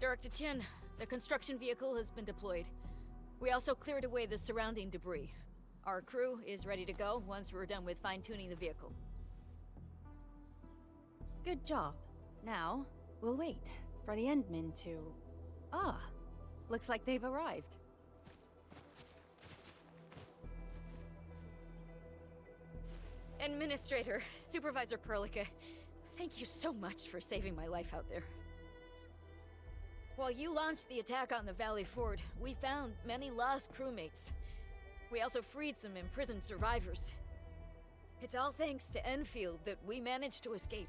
Director Chin, the construction vehicle has been deployed. We also cleared away the surrounding debris. Our crew is ready to go once we're done with fine-tuning the vehicle. Good job. Now, we'll wait for the Endmen to... Ah, looks like they've arrived. Administrator, Supervisor Perlica, thank you so much for saving my life out there. While you launched the attack on the Valley Ford, we found many lost crewmates. We also freed some imprisoned survivors. It's all thanks to Enfield that we managed to escape.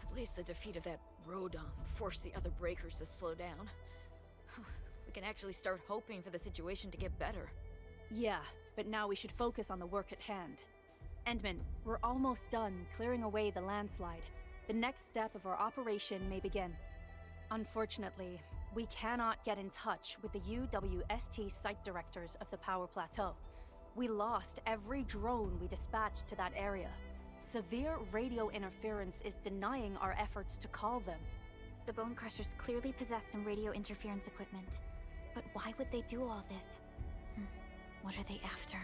At least the defeat of that Rodon forced the other breakers to slow down. We can actually start hoping for the situation to get better. Yeah, but now we should focus on the work at hand. Endman, we're almost done clearing away the landslide. The next step of our operation may begin. Unfortunately, we cannot get in touch with the UWST site directors of the Power Plateau. We lost every drone we dispatched to that area. Severe radio interference is denying our efforts to call them. The Bone Crushers clearly possess some radio interference equipment. But why would they do all this? What are they after?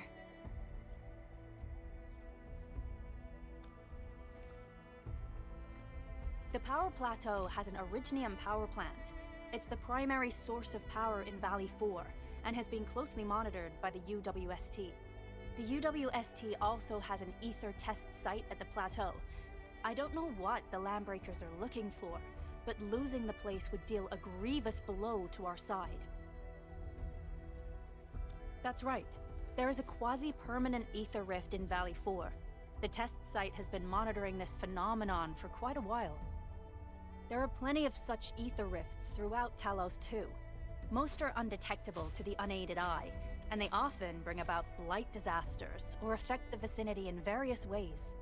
The Power Plateau has an Originium power plant. It's the primary source of power in Valley 4, and has been closely monitored by the UWST. The UWST also has an ether test site at the plateau. I don't know what the Landbreakers are looking for, but losing the place would deal a grievous blow to our side. That's right. There is a quasi-permanent ether rift in Valley 4. The test site has been monitoring this phenomenon for quite a while. There are plenty of such ether rifts throughout Talos too. Most are undetectable to the unaided eye, and they often bring about blight disasters or affect the vicinity in various ways.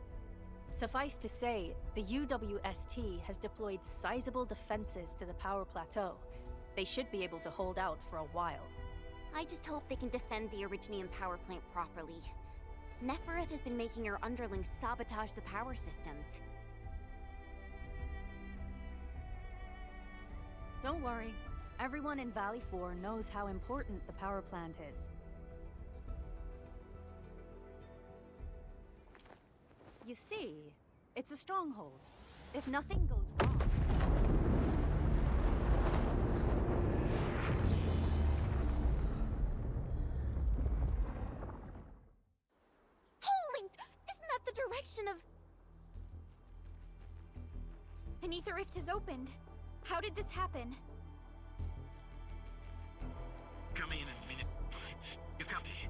Suffice to say, the UWST has deployed sizable defenses to the Power Plateau. They should be able to hold out for a while. I just hope they can defend the Originium power plant properly. Nefereth has been making her underlings sabotage the power systems. Don't worry. Everyone in Valley 4 knows how important the power plant is. You see, it's a stronghold. If nothing goes wrong... Holy! Isn't that the direction of... An ether rift has opened. How did this happen? Come in a minute. You copy?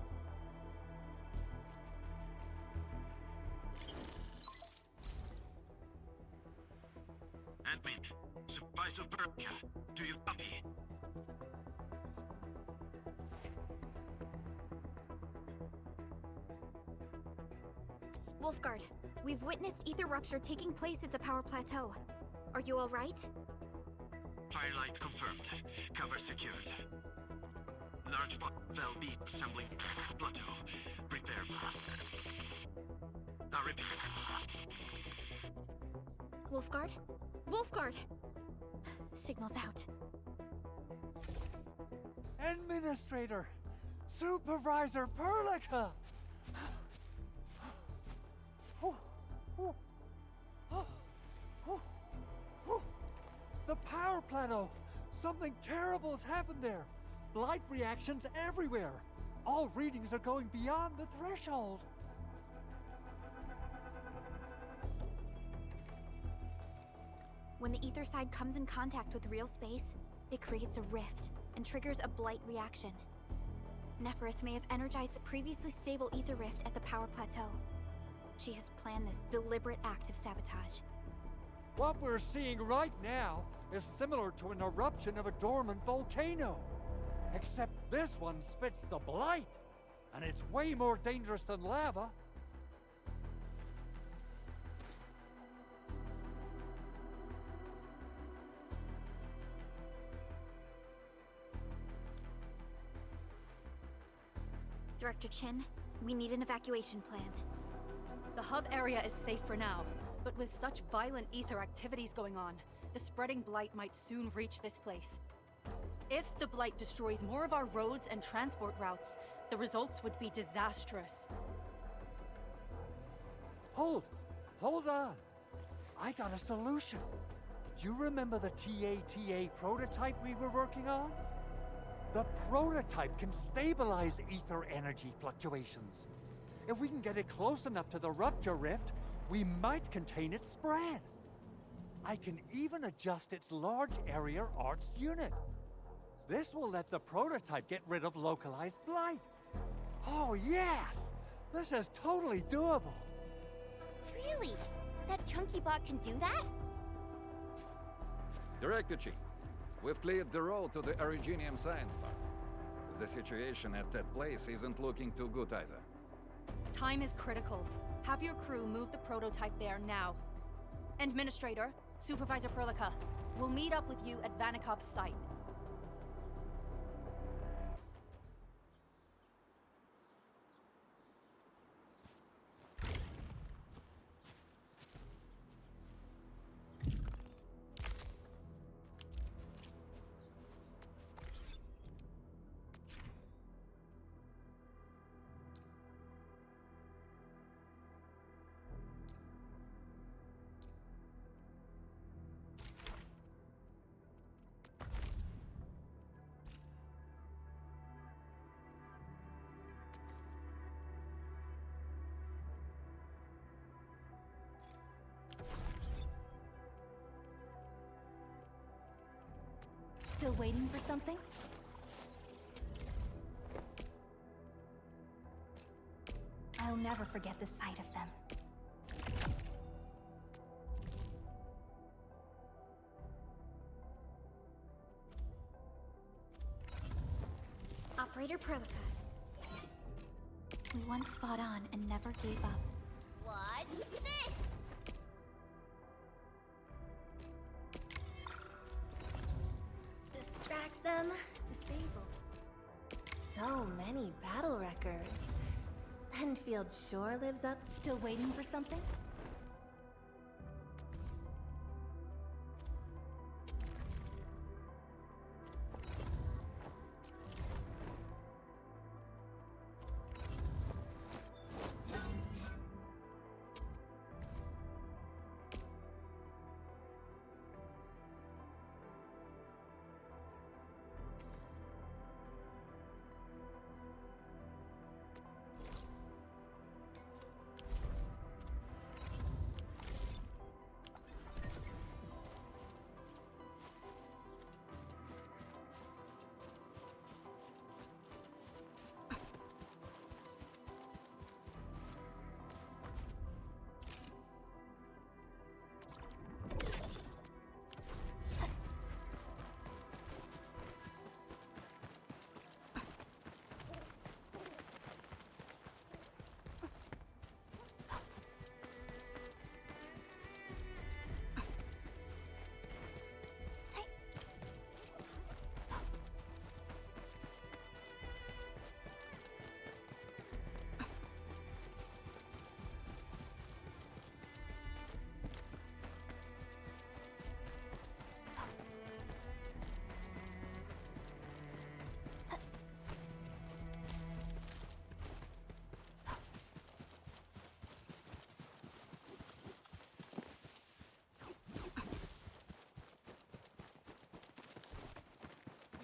Admin, Supervisor Perlica, do you copy? Wolfguard, we've witnessed ether rupture taking place at the Power Plateau. Are you all right? Firelight confirmed. Cover secured. Large Val B assembling plateau. Prepare for... Now repeat. Wolfguard? Wolfguard! Signal's out. Administrator! Supervisor Perlica! The power plateau! Something terrible has happened there! Blight reactions everywhere! All readings are going beyond the threshold! When the ether side comes in contact with real space, it creates a rift and triggers a blight reaction. Nefereth may have energized the previously stable ether rift at the power plateau. She has planned this deliberate act of sabotage. What we're seeing right now is similar to an eruption of a dormant volcano. Except this one spits the blight, and it's way more dangerous than lava. Director Chin, we need an evacuation plan. The hub area is safe for now, but with such violent ether activities going on, the spreading blight might soon reach this place. If the blight destroys more of our roads and transport routes, the results would be disastrous. Hold on. I got a solution. Do you remember the TATA prototype we were working on? The prototype can stabilize ether energy fluctuations. If we can get it close enough to the rupture rift, we might contain its spread. I can even adjust its large area arts unit. This will let the prototype get rid of localized blight. Oh yes! This is totally doable. Really? That chunky bot can do that? Director Chief, we've cleared the road to the Originium Science Park. The situation at that place isn't looking too good either. Time is critical. Have your crew move the prototype there now. Administrator, Supervisor Perlica, we'll meet up with you at Vanikov's site. Still waiting for something? I'll never forget the sight of them. Operator Perlica. We once fought on and never gave up. Watch this! Distract them. Disable. So many battle records. Endfield sure lives up. Still waiting for something?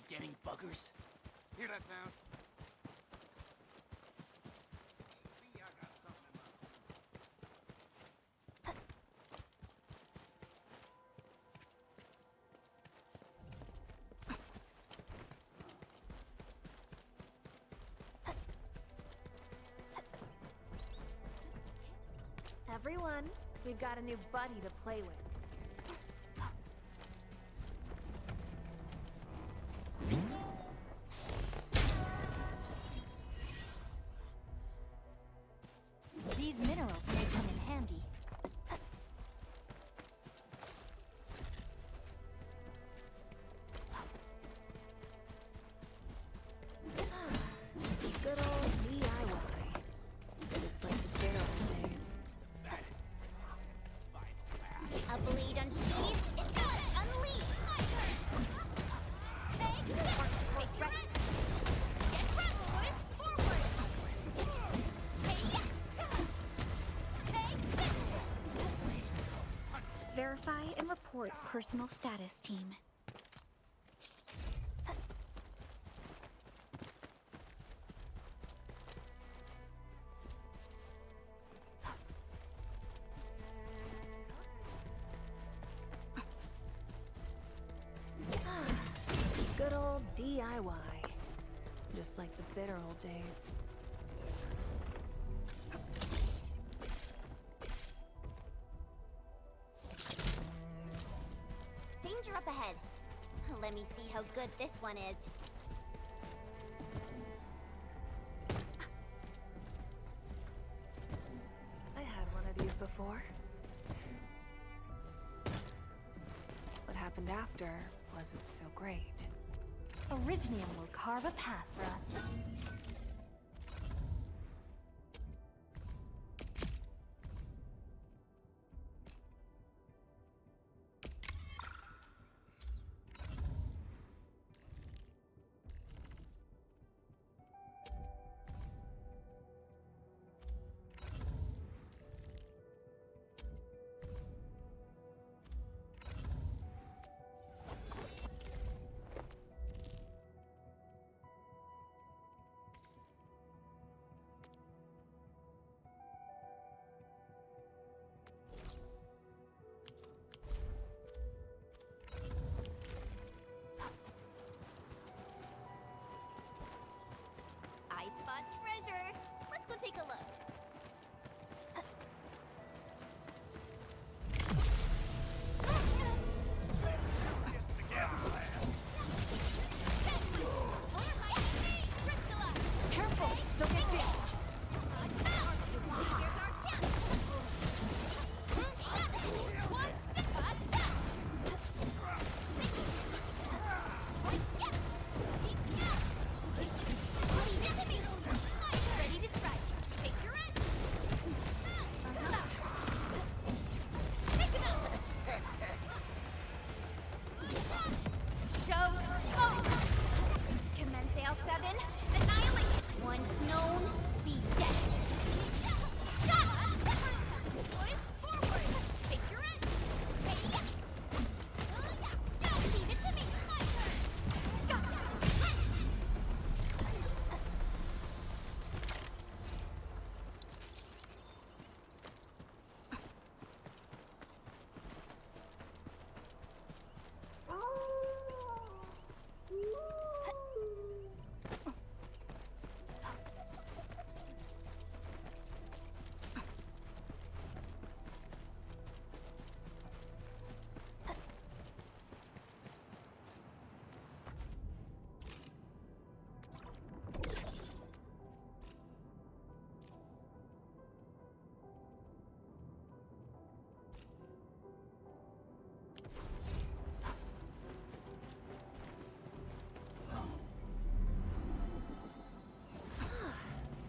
Getting buggers? Hear that sound? See, I got something in my... Everyone, we've got a new buddy to play with. These minerals may come in handy. Good old DIY. Just like the good old days. Report personal status, team. Good old DIY. Just like the bitter old days. Danger up ahead. Let me see how good this one is. I had one of these before. What happened after wasn't so great. Originium will carve a path for us. I spot treasure. Let's go take a look. Careful! Don't get jammed! Ready to strike. Take your end. Pick him up. Show. Oh. Commence L7. Annihilate. Once known, be dead. Shot. Boys, forward. Take your end. Hey. Leave it to me. My turn.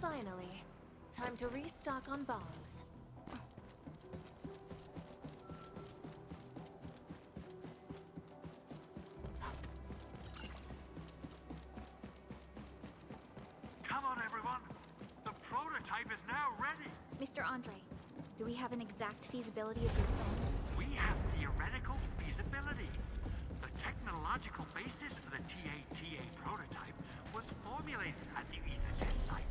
Finally. Time to restock on bombs. Come on, everyone. The prototype is now ready. Mr. Andre, do we have an exact feasibility of your plan? We have theoretical feasibility. The technological basis for the TATA prototype was formulated at the Ether test site.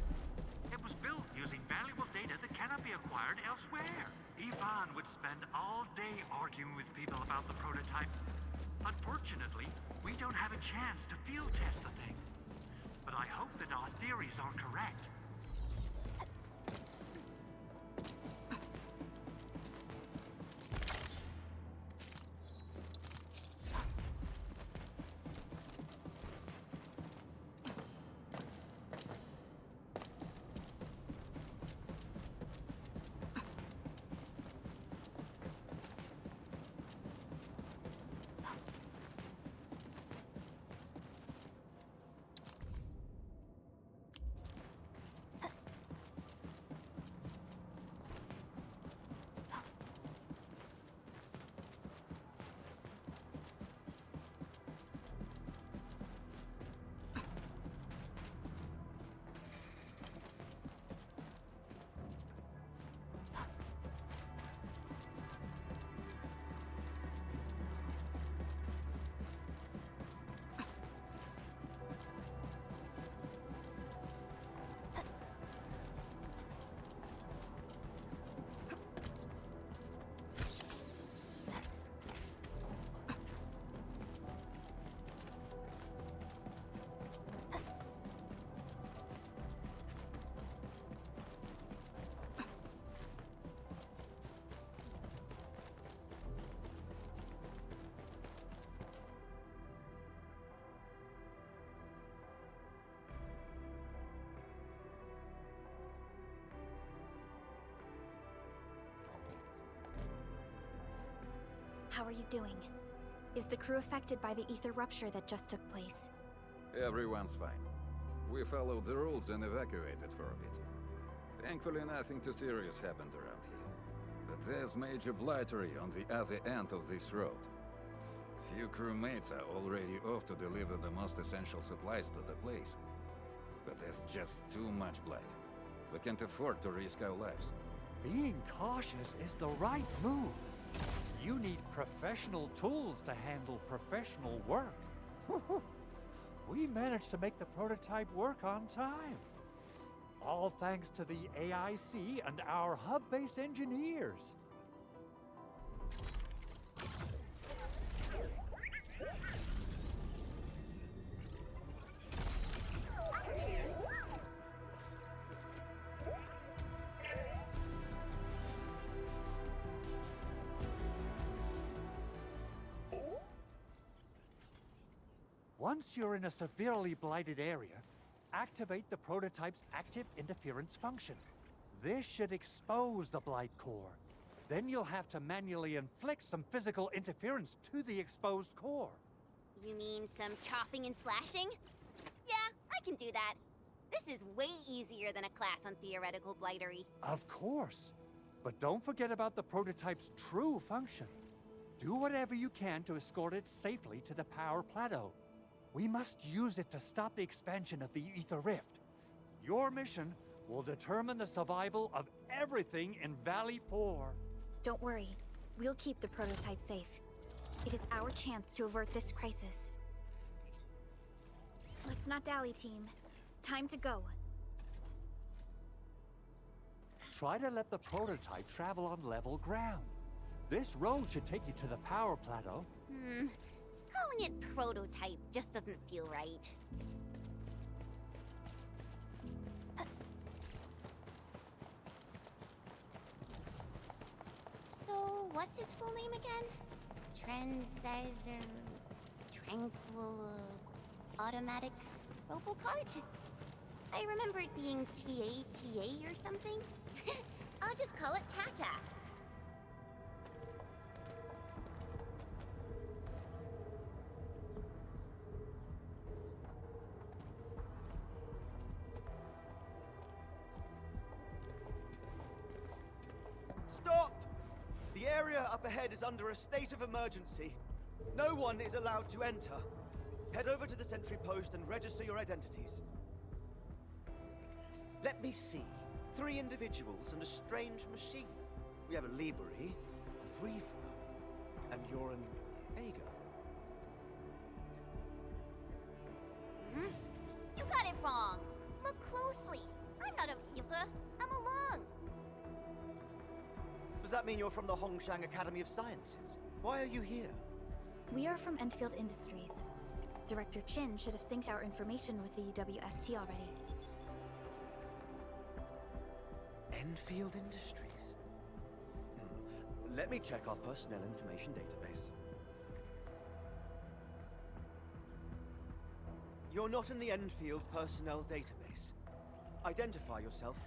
It was built using valuable data that cannot be acquired elsewhere. Ivan would spend all day arguing with people about the prototype. Unfortunately, we don't have a chance to field test the thing. But I hope that our theories are correct. How are you doing? Is the crew affected by the ether rupture that just took place? Everyone's fine. We followed the rules and evacuated for a bit. Thankfully, nothing too serious happened around here. But there's major blightery on the other end of this road. Few crewmates are already off to deliver the most essential supplies to the place. But there's just too much blight. We can't afford to risk our lives. Being cautious is the right move. You need professional tools to handle professional work. We managed to make the prototype work on time. All thanks to the AIC and our hub-base engineers. Once you're in a severely blighted area, activate the prototype's active interference function. This should expose the blight core. Then you'll have to manually inflict some physical interference to the exposed core. You mean some chopping and slashing? Yeah, I can do that. This is way easier than a class on theoretical blightery. Of course. But don't forget about the prototype's true function. Do whatever you can to escort it safely to the power plateau. We must use it to stop the expansion of the Ether Rift. Your mission will determine the survival of everything in Valley 4. Don't worry. We'll keep the prototype safe. It is our chance to avert this crisis. Let's not dally, team. Time to go. Try to let the prototype travel on level ground. This road should take you to the power plateau. Calling it prototype just doesn't feel right. So, what's its full name again? Tranquil Automatic Robocart? I remember it being TATA or something. I'll just call it Tata. Stop! The area up ahead is under a state of emergency. No one is allowed to enter. Head over to the sentry post and register your identities. Let me see. 3 individuals and a strange machine. We have a Liberi, a Vriva, and you're an Ager. You got it wrong. Look closely. I'm not a Viva. I'm a Lung. Does that mean you're from the Hongshang Academy of Sciences? Why are you here? We are from Endfield Industries. Director Chin should have synced our information with the UWST already. Endfield Industries? Let me check our personnel information database. You're not in the Endfield personnel database. Identify yourself.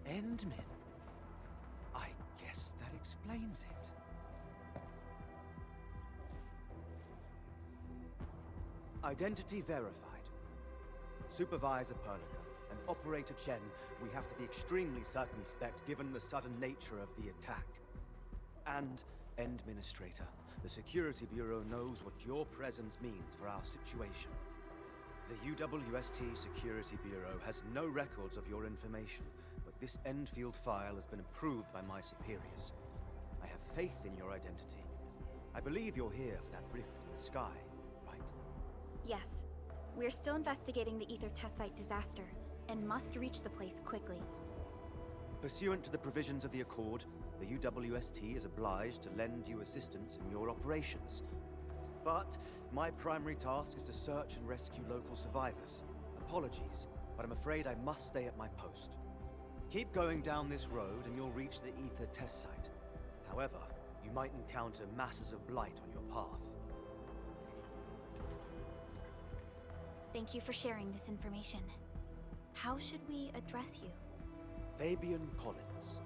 Endmin. I guess that explains it. Identity verified. Supervisor Perlica and Operator Chen, we have to be extremely circumspect given the sudden nature of the attack. And Endministrator, the Security Bureau knows what your presence means for our situation. The UWST Security Bureau has no records of your information, but this Endfield file has been approved by my superiors. I have faith in your identity. I believe you're here for that rift in the sky, right? Yes. We're still investigating the Ether test site disaster, and must reach the place quickly. Pursuant to the provisions of the Accord, the UWST is obliged to lend you assistance in your operations. But my primary task is to search and rescue local survivors. Apologies, but I'm afraid I must stay at my post. Keep going down this road and you'll reach the Ether test site. However, you might encounter masses of blight on your path. Thank you for sharing this information. How should we address you? Fabian Collins.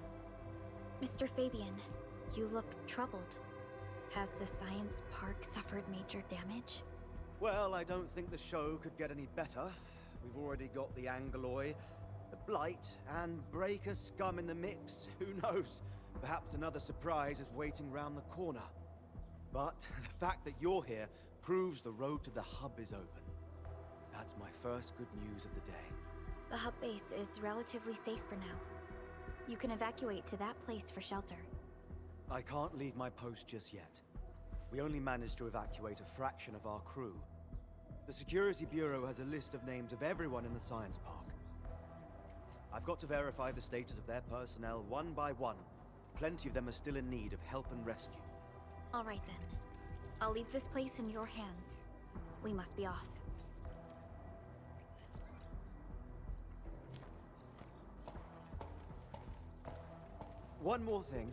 Mr. Fabian, you look troubled. Has the science park suffered major damage? Well, I don't think the show could get any better. We've already got the Angeloy, the Blight, and Breaker scum in the mix. Who knows? Perhaps another surprise is waiting round the corner. But the fact that you're here proves the road to the hub is open. That's my first good news of the day. The hub base is relatively safe for now. You can evacuate to that place for shelter. I can't leave my post just yet. We only managed to evacuate a fraction of our crew. The Security Bureau has a list of names of everyone in the science park. I've got to verify the status of their personnel one by one. Plenty of them are still in need of help and rescue. All right then. I'll leave this place in your hands. We must be off. One more thing.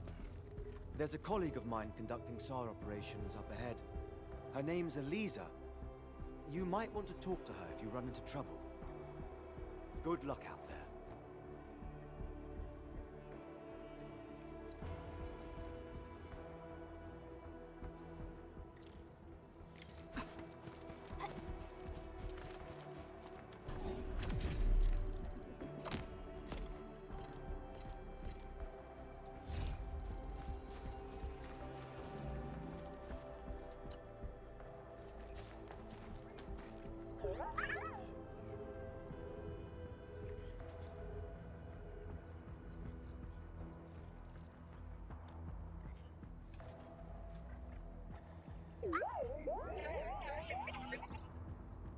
There's a colleague of mine conducting SAR operations up ahead. Her name's Eliza. You might want to talk to her if you run into trouble. Good luck out there.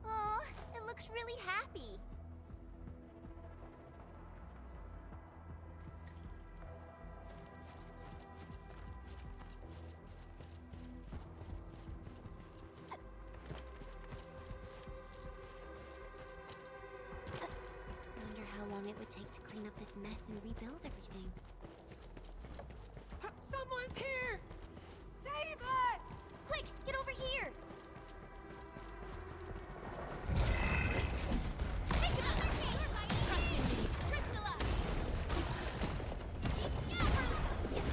Oh, it looks really happy. Wonder how long it would take to clean up this mess and rebuild everything. Someone's here! Save us! Quick, get over here!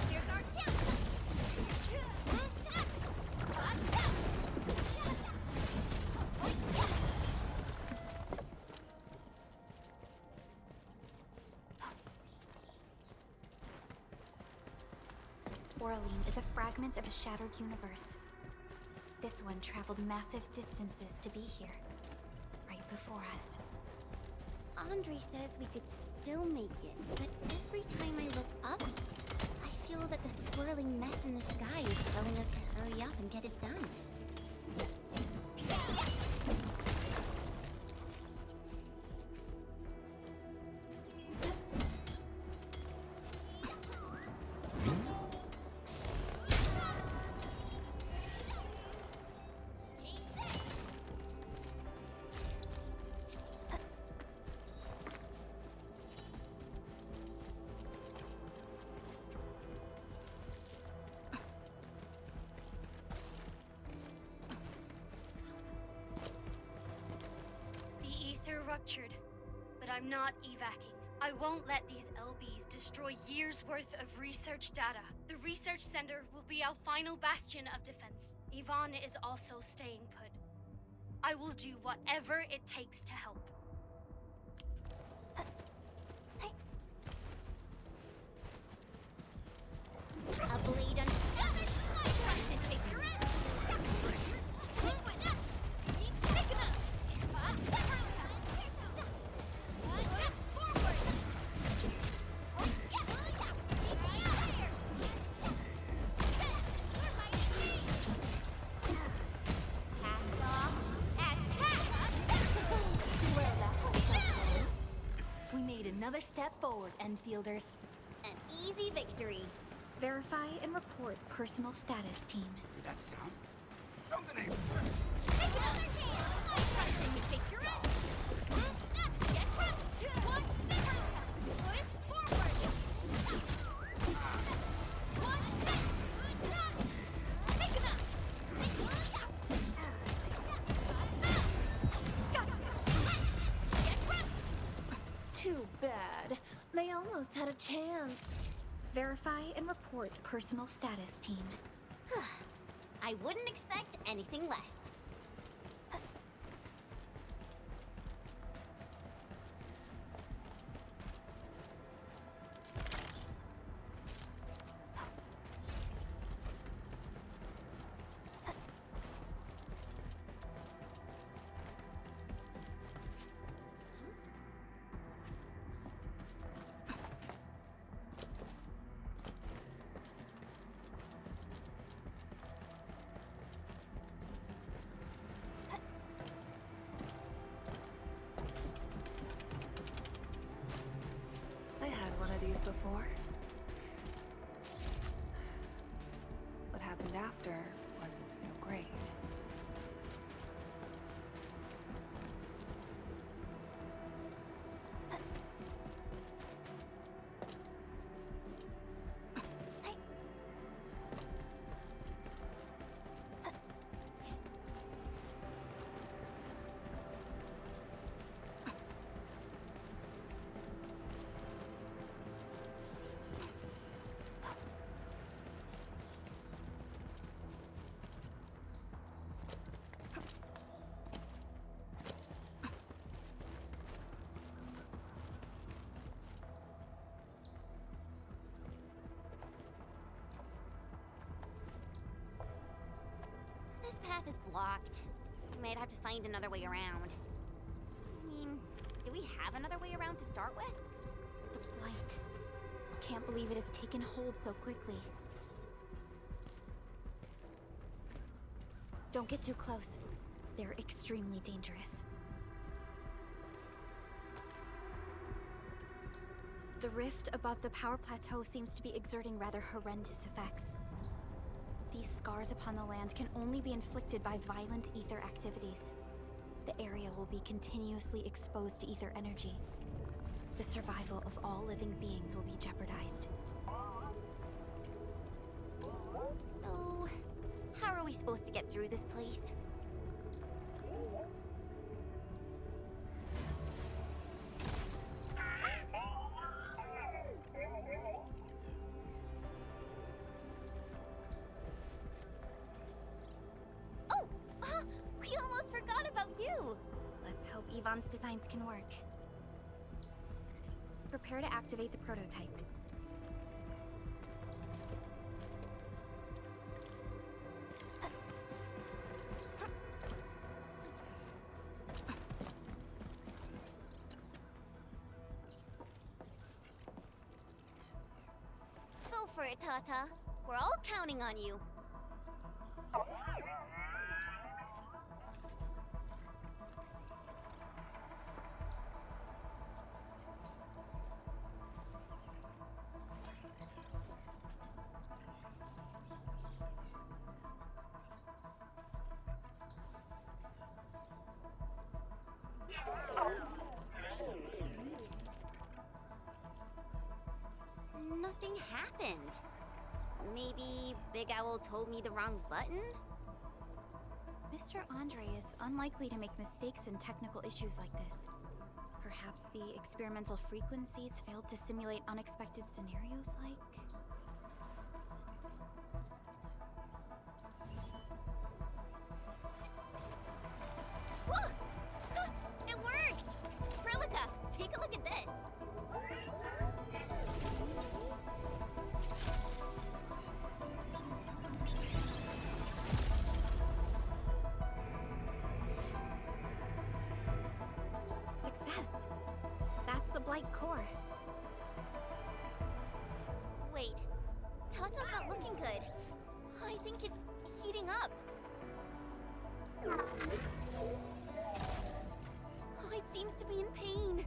Here's our chance! Originium is a fragment of a shattered universe. This one traveled massive distances to be here, right before us. Andre says we could still make it, but every time I look up, I feel that the swirling mess in the sky is telling us to hurry up and get it done. Ruptured, but I'm not evacing. I won't let these LBs destroy years' worth of research data. The research center will be our final bastion of defense. Yvonne is also staying put. I will do whatever it takes to help. A blade on Another step forward, Enfielders. an easy victory. Verify and report personal status, team. Hear that sound? Something ain't... Take another chance! I take your get crushed! One, push forward! One, take him out! Too bad. They only almost had a chance. Verify and report personal status, team. I wouldn't expect anything less. I had one of these before. What happened after wasn't so great. This path is blocked. We might have to find another way around. I mean, do we have another way around to start with? The blight. Can't believe it has taken hold so quickly. Don't get too close. They're extremely dangerous. The rift above the power plateau seems to be exerting rather horrendous effects. These scars upon the land can only be inflicted by violent ether activities. The area will be continuously exposed to ether energy. The survival of all living beings will be jeopardized. So, how are we supposed to get through this place? We almost forgot about you! Let's hope Yvonne's designs can work. Prepare to activate the prototype. Go for it, Tata. We're all counting on you. Nothing happened. Maybe Big Owl told me the wrong button? Mr. Andre is unlikely to make mistakes in technical issues like this. Perhaps the experimental frequencies failed to simulate unexpected scenarios like... It worked! Prelica, take a look at this! Success! That's the Blight core. Wait, Tata's not looking good. I think it's heating up. Oh, it seems to be in pain.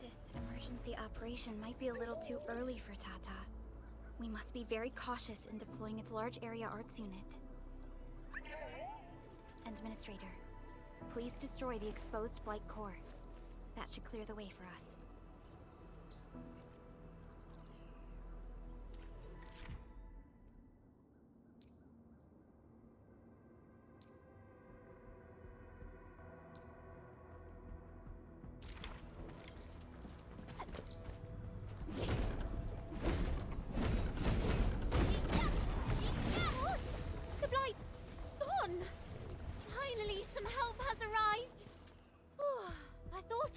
This emergency operation might be a little too early for Tata. We must be very cautious in deploying its large area arts unit. Endministrator, please destroy the exposed Blight core. That should clear the way for us.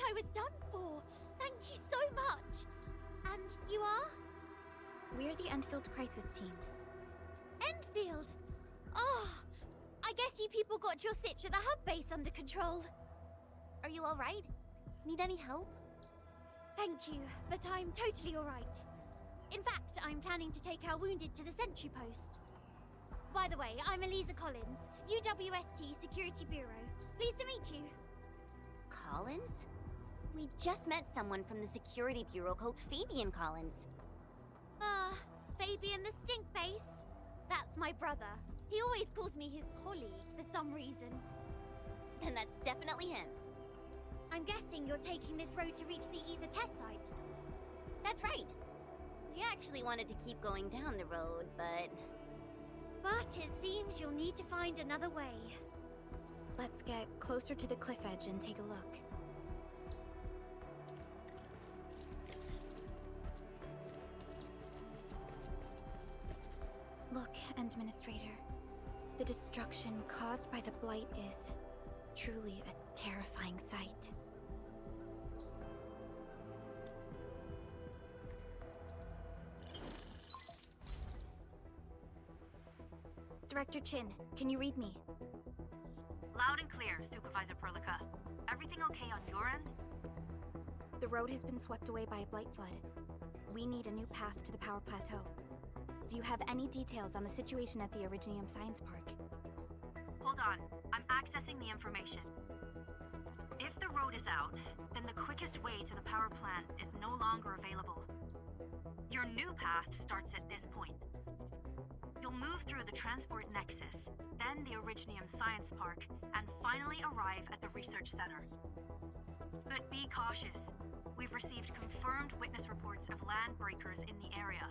I was done for. Thank you so much. And you are? We're the Endfield Crisis Team. Endfield! Oh, I guess you people got your sitch at the hub base under control. Are you alright? Need any help? Thank you, but I'm totally alright. In fact, I'm planning to take our wounded to the sentry post. By the way, I'm Eliza Collins, UWST Security Bureau. Pleased to meet you. Collins? We just met someone from the Security Bureau called Fabian Collins. Fabian the Stinkface. That's my brother. He always calls me his colleague for some reason. Then that's definitely him. I'm guessing you're taking this road to reach the Ether test site. That's right. We actually wanted to keep going down the road, but it seems you'll need to find another way. Let's get closer to the cliff edge and take a look. Look, Endministrator. The destruction caused by the Blight is truly a terrifying sight. Director Chin, can you read me? Loud and clear, Supervisor Perlica. Everything okay on your end? The road has been swept away by a blight flood. We need a new path to the power plateau. Do you have any details on the situation at the Originium Science Park? Hold on, I'm accessing the information. If the road is out, then the quickest way to the power plant is no longer available. Your new path starts at this point. You'll move through the Transport Nexus, then the Originium Science Park, and finally arrive at the Research Center. But be cautious. We've received confirmed witness reports of land breakers in the area.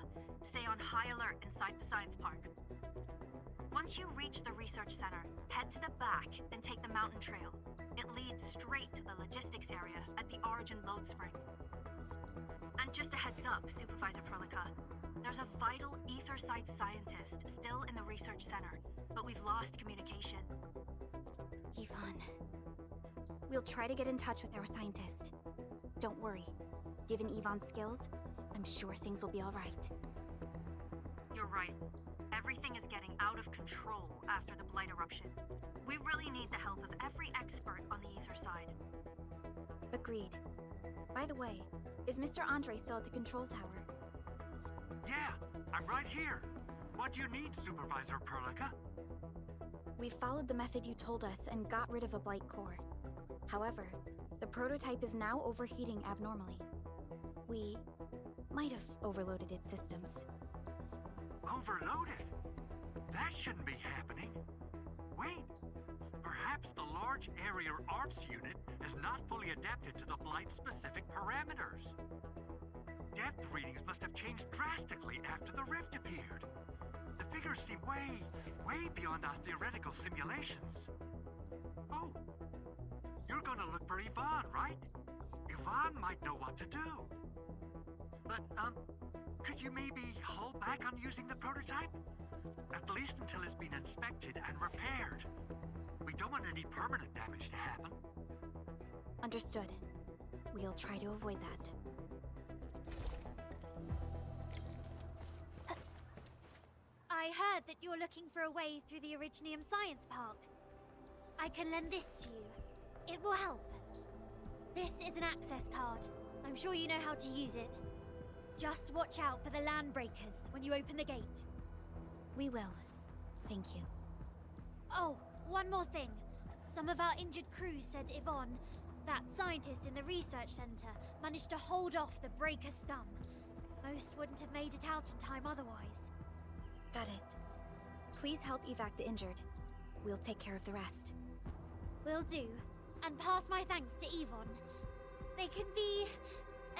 Stay on high alert inside the Science Park. Once you reach the Research Center, head to the back and take the mountain trail. It leads straight to the logistics area at the Origin Load Spring. And just a heads up, Supervisor Perlica. There's a vital ether site scientist still in the research center, but we've lost communication. Yvonne. We'll try to get in touch with our scientist. Don't worry. Given Yvonne's skills, I'm sure things will be alright. You're right. Everything is getting out of control after the Blight eruption. We really need the help of every expert on the ether side. Agreed. By the way, is Mr. Andre still at the control tower? Yeah, I'm right here. What do you need, Supervisor Perlica? We followed the method you told us and got rid of a blight core. However, the prototype is now overheating abnormally. We might have overloaded its systems. Overloaded? That shouldn't be happening. Wait, perhaps the large area arts unit is not fully adapted to the Blight-specific parameters. Depth readings must have changed drastically after the rift appeared. The figures seem way beyond our theoretical simulations. Oh, you're gonna look for Yvonne, right? Yvonne might know what to do. But, could you maybe hold back on using the prototype? At least until it's been inspected and repaired. We don't want any permanent damage to happen. Understood. We'll try to avoid that. I heard that you're looking for a way through the Originium Science Park. I can lend this to you. It will help. This is an access card. I'm sure you know how to use it. Just watch out for the land breakers when you open the gate. We will. Thank you. Oh, one more thing. Some of our injured crew said Yvonne, that scientist in the research center, managed to hold off the breaker scum. Most wouldn't have made it out in time otherwise. Got it. Please help evac the injured. We'll take care of the rest. Will do. And pass my thanks to Yvonne. They can be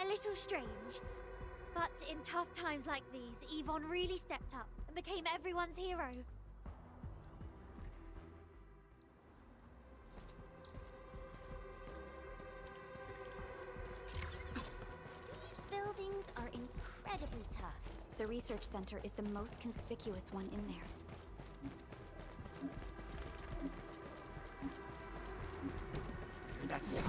a little strange. But in tough times like these, Yvonne really stepped up and became everyone's hero. These buildings are incredibly tough. The research center is the most conspicuous one in there. Hear that sound?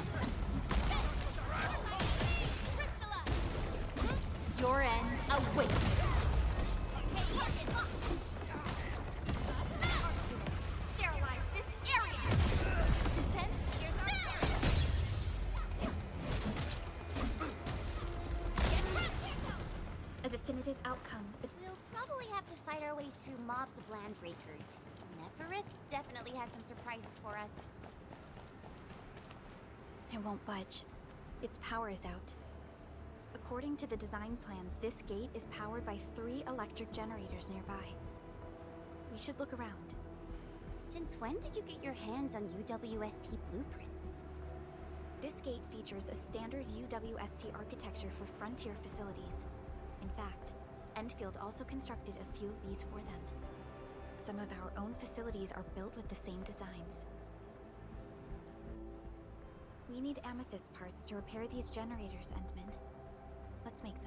awaits. Sterilize this area! Descend, here's our plan! A definitive outcome, but We'll probably have to fight our way through mobs of landbreakers. Neferith definitely has some surprises for us. it won't budge. Its power is out. According to the design plans, this gate is powered by 3 electric generators nearby. We should look around. Since when did you get your hands on UWST blueprints? This gate features a standard UWST architecture for frontier facilities. In fact, Endfield also constructed a few of these for them. Some of our own facilities are built with the same designs. We need amethyst parts to repair these generators, Endman. Let's make some.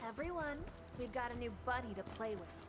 Everyone, we've got a new buddy to play with.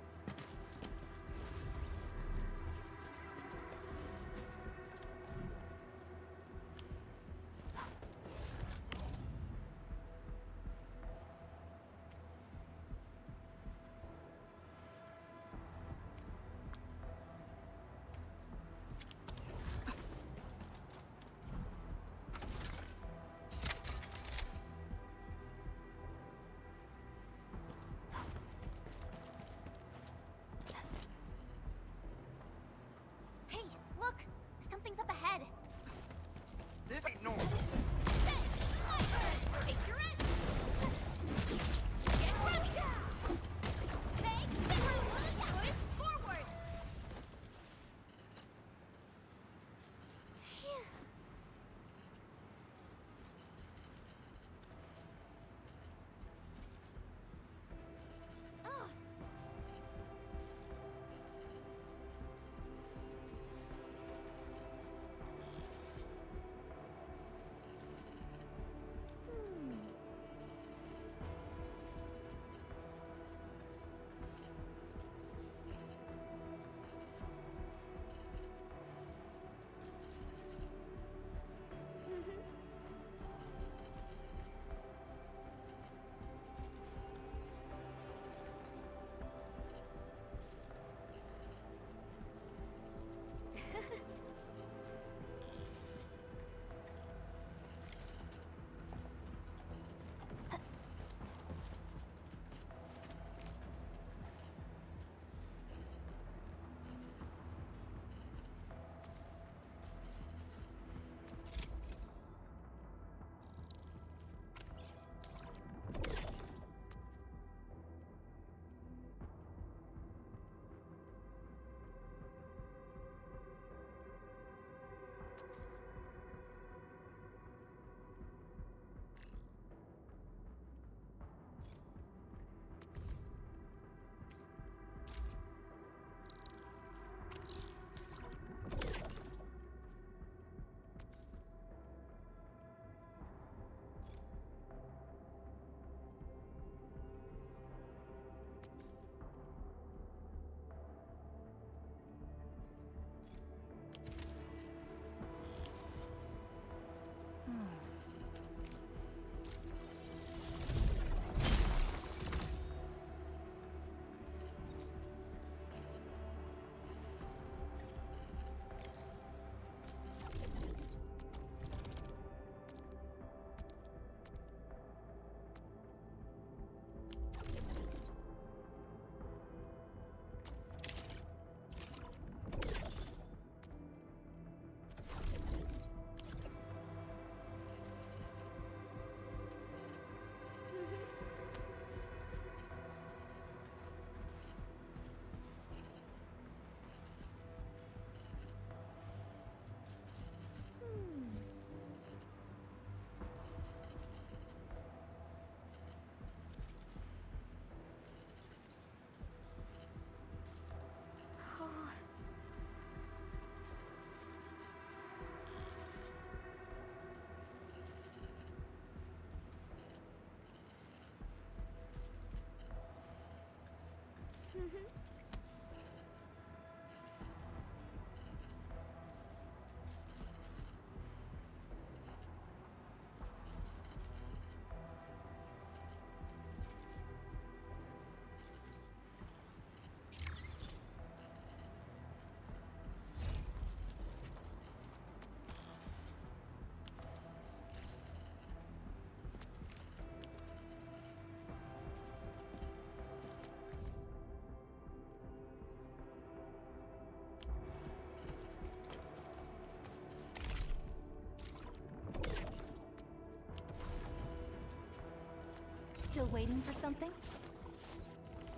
Still waiting for something?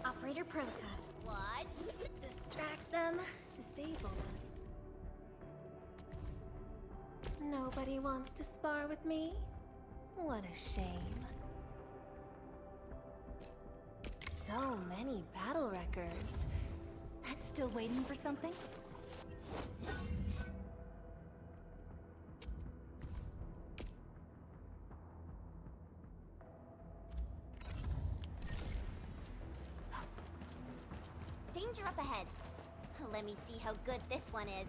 Operator Perlica. What? Distract them, disable them. Nobody wants to spar with me? What a shame. So many battle records. That's still waiting for something? Danger up ahead. Let me see how good this one is.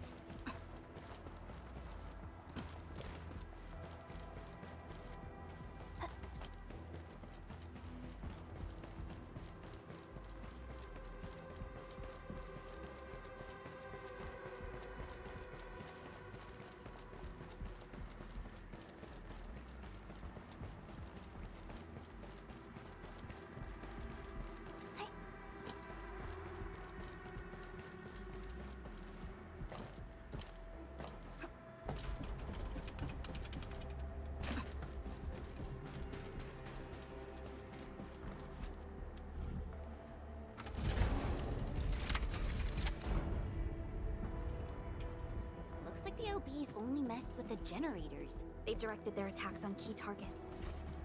The LBs only messed with the generators. They've directed their attacks on key targets,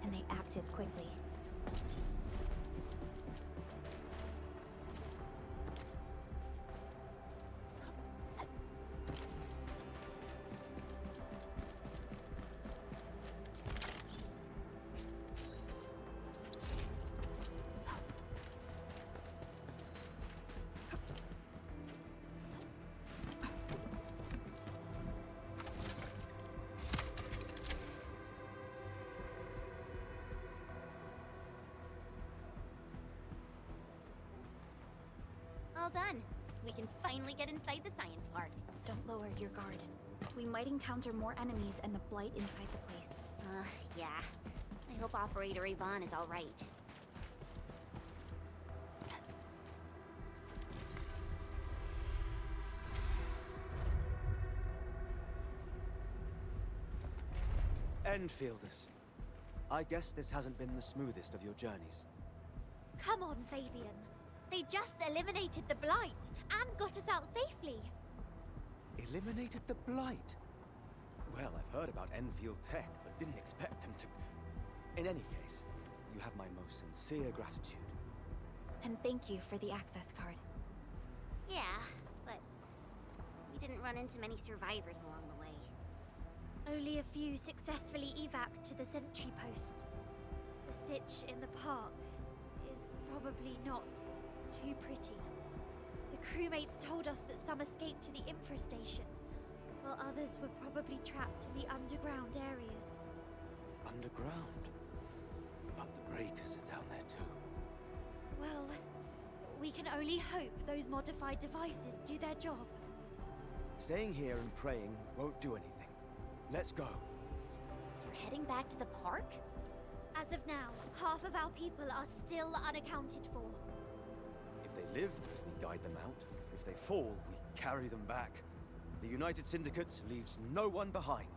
and they acted quickly. All done. We can finally get inside the science park. Don't lower your guard. We might encounter more enemies and the blight inside the place. Yeah. I hope Operator Yvonne is all right. Enfielders. I guess this hasn't been the smoothest of your journeys. Come on, Fabian. They just eliminated the blight and got us out safely. Eliminated the Blight? Well, I've heard about Enfield tech, but didn't expect them to... In any case, you have my most sincere gratitude. And thank you for the access card. Yeah, but we didn't run into many survivors along the way. Only a few successfully evac to the sentry post. The sitch in the park is probably not too pretty. The crewmates told us that some escaped to the infrastation, while others were probably trapped in the underground areas. Underground? But the breakers are down there too. Well, we can only hope those modified devices do their job. Staying here and praying won't do anything. Let's go. You're heading back to the park? As of now, half of our people are still unaccounted for. If they live, we guide them out. If they fall, we carry them back. The United Syndicate leaves no one behind.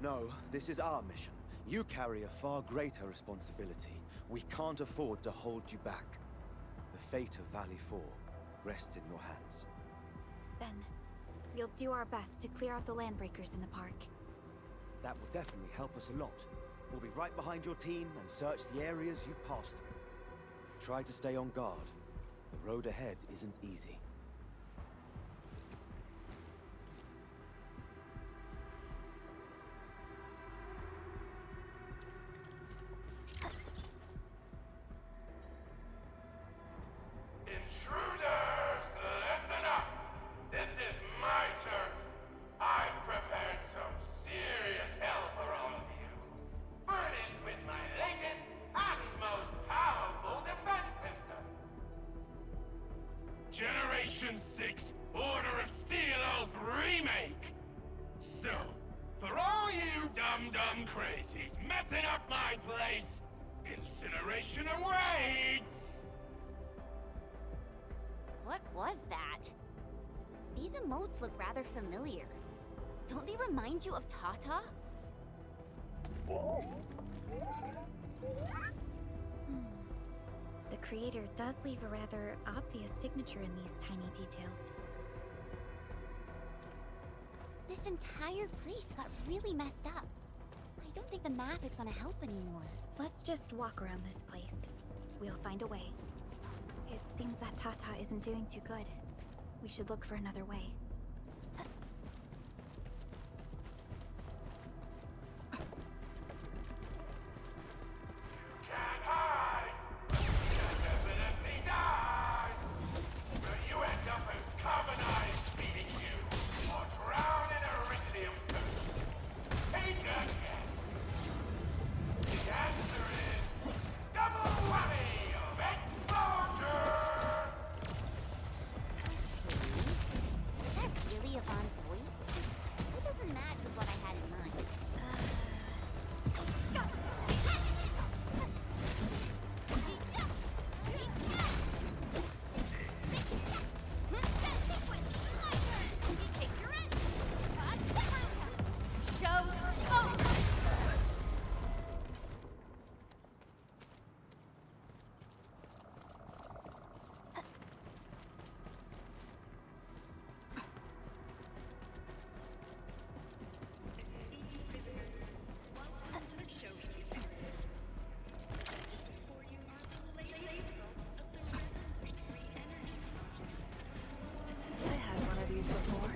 No, this is our mission. You carry a far greater responsibility. We can't afford to hold you back. The fate of Valley 4 rests in your hands. Then, we'll do our best to clear out the landbreakers in the park. That will definitely help us a lot. We'll be right behind your team and search the areas you've passed through. Try to stay on guard. The road ahead isn't easy. Intruders, listen up! This is my turf. I've prepared some serious hell for all of you. Furnished with my latest and most powerful defense system. Generation 6 Order of Steel Oath Remake! So, for all you dumb crazies messing up my place, incineration awaits! What was that? These emotes look rather familiar. Don't they remind you of Tata? The creator does leave a rather obvious signature in these tiny details. This entire place got really messed up. I don't think the map is gonna help anymore. Let's just walk around this place. We'll find a way. It seems that Tata isn't doing too good. We should look for another way. Can't hide! You can definitely die! Will you end up as carbonized feeding you, or drown in Originium thirst? Take a guess! The answer is double whammy of explosions! Is that really Yvonne's voice? It doesn't match with what I had in mind. I had one of these before.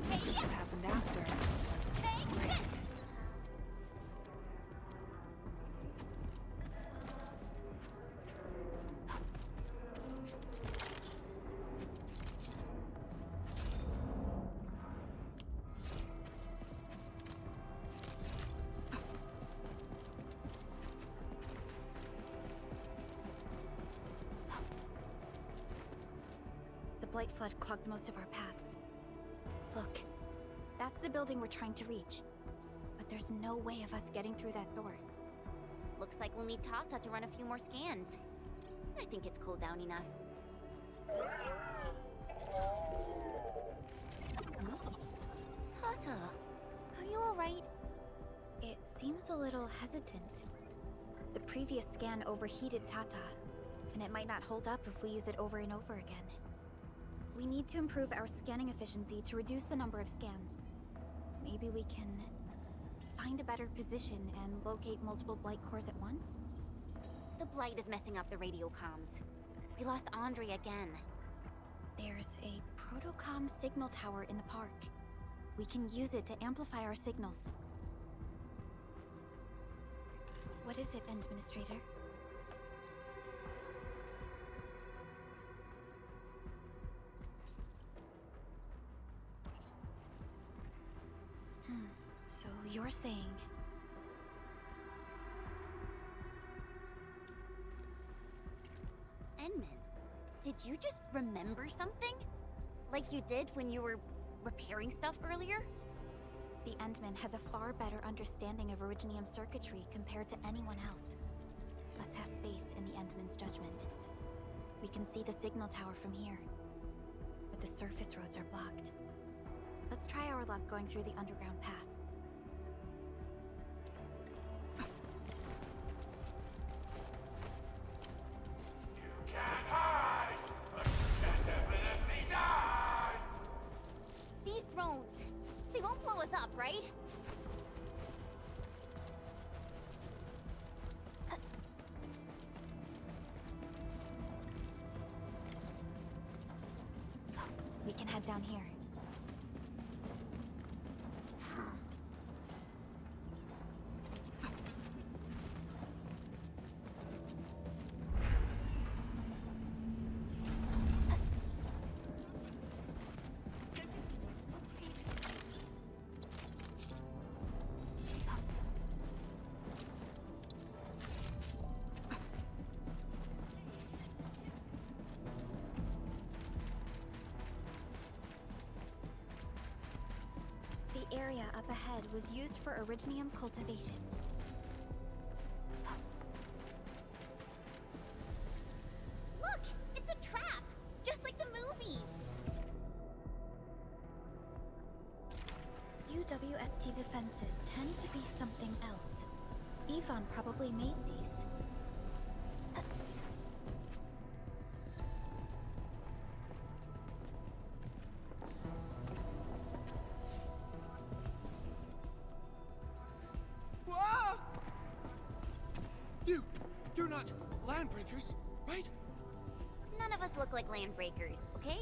What happened after wasn't so great. The Blight Flood clogged most of our paths. Look, that's the building we're trying to reach. But there's no way of us getting through that door. Looks like we'll need Tata to run a few more scans. I think it's cooled down enough. Tata, are you alright? It seems a little hesitant. The previous scan overheated Tata, and it might not hold up if we use it over and over again. We need to improve our scanning efficiency to reduce the number of scans. Maybe we can find a better position and locate multiple Blight cores at once? The Blight is messing up the radio comms. We lost Andre again. There's a protocom signal tower in the park. We can use it to amplify our signals. What is it, Endministrator? So you're saying... Endman, did you just remember something? Like you did when you were repairing stuff earlier? The Endman has a far better understanding of Originium circuitry compared to anyone else. Let's have faith in the Endman's judgment. We can see the signal tower from here, but the surface roads are blocked. Let's try our luck going through the underground path. Can't hide, but you can definitely die! These drones, they won't blow us up, right? We can head down here. The area up ahead was used for Originium cultivation. Look! It's a trap! Just like the movies! UWST something else. Yvonne probably made these. Whoa! You're not landbreakers, right? None of us look like landbreakers, okay?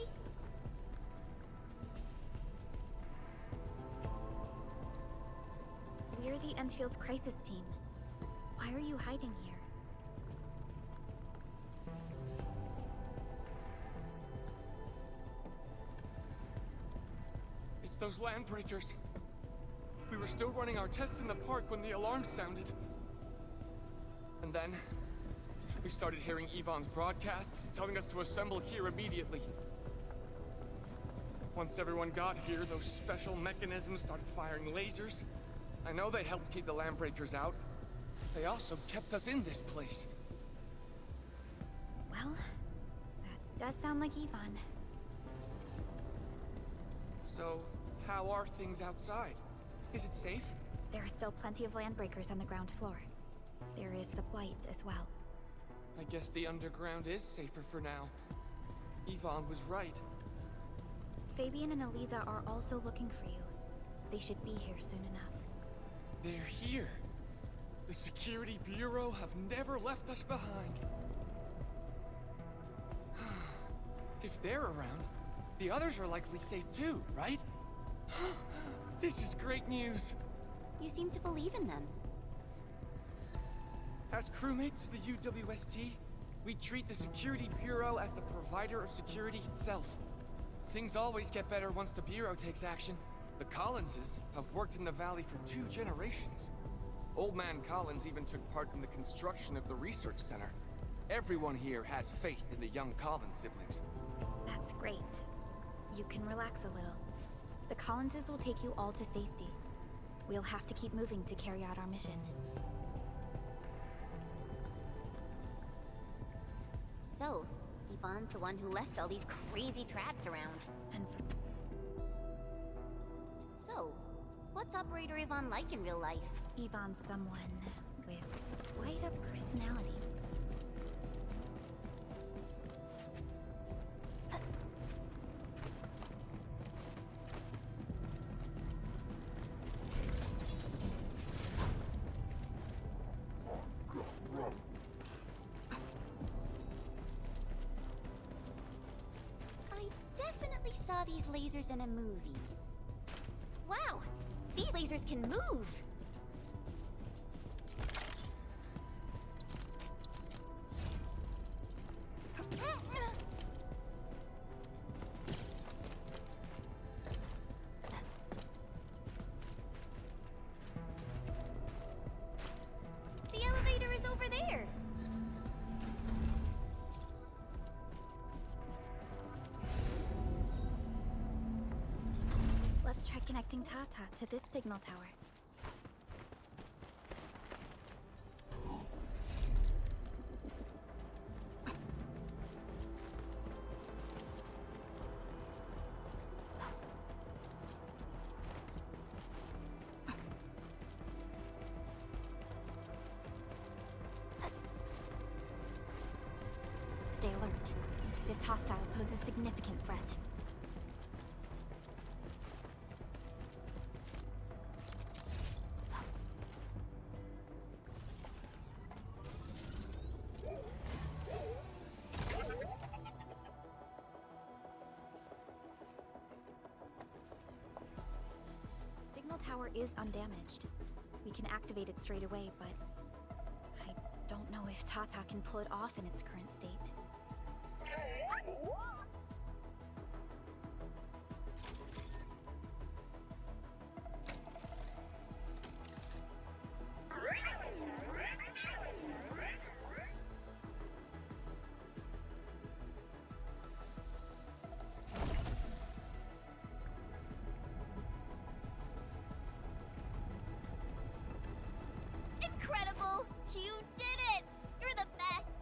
We're the Endfield Crisis Team. Why are you hiding here? It's those landbreakers. We were still running our tests in the park when the alarm sounded. And then, we started hearing Yvonne's broadcasts telling us to assemble here immediately. Once everyone got here, those special mechanisms started firing lasers. I know they helped keep the landbreakers out. They also kept us in this place. Well, that does sound like Yvonne. So, how are things outside? Is it safe? There are still plenty of landbreakers on the ground floor. There is the Blight as well. I guess the underground is safer for now. Yvonne was right. Fabian and Eliza are also looking for you. They should be here soon enough. They're here. The Security Bureau have never left us behind. If they're around, the others are likely safe too, right? This is great news. You seem to believe in them. As crewmates of the UWST, we treat the Security Bureau as the provider of security itself. Things always get better once the Bureau takes action. The Collinses have worked in the Valley for 2 generations. Old Man Collins even took part in the construction of the research center. Everyone here has faith in the young Collins siblings. That's great. You can relax a little. The Collinses will take you all to safety. We'll have to keep moving to carry out our mission. So, Yvonne's the one who left all these crazy traps around. And so, what's Operator Yvonne like in real life? Yvonne's someone with quite a personality. I definitely saw these lasers in a movie. Wow! These lasers can move! The elevator is over there! Let's try connecting Tata to this signal tower. Stay alert. This hostile poses significant threat. Signal tower is undamaged. We can activate it straight away, but I don't know if Tata can pull it off in its current state. Incredible! You did it! You're the best!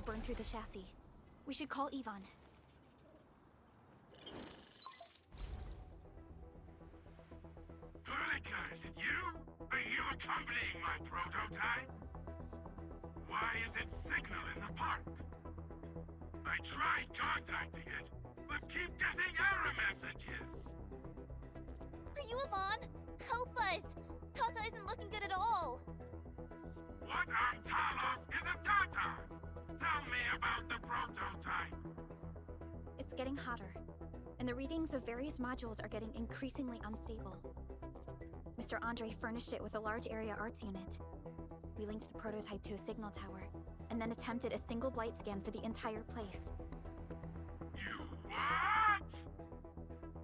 burned through the chassis. We should call Yvonne. Perlica, is it you? Are you accompanying my prototype? Why is it signal in the park? I tried contacting it, but keep getting error messages. Are you Yvonne? Help us! Tata isn't looking good at all. What on Talos is a Tata? Tell me about the prototype. It's getting hotter, and the readings of various modules are getting increasingly unstable. Mr. Andre furnished it with a large area arts unit. We linked the prototype to a signal tower, and then attempted a single blight scan for the entire place. You what?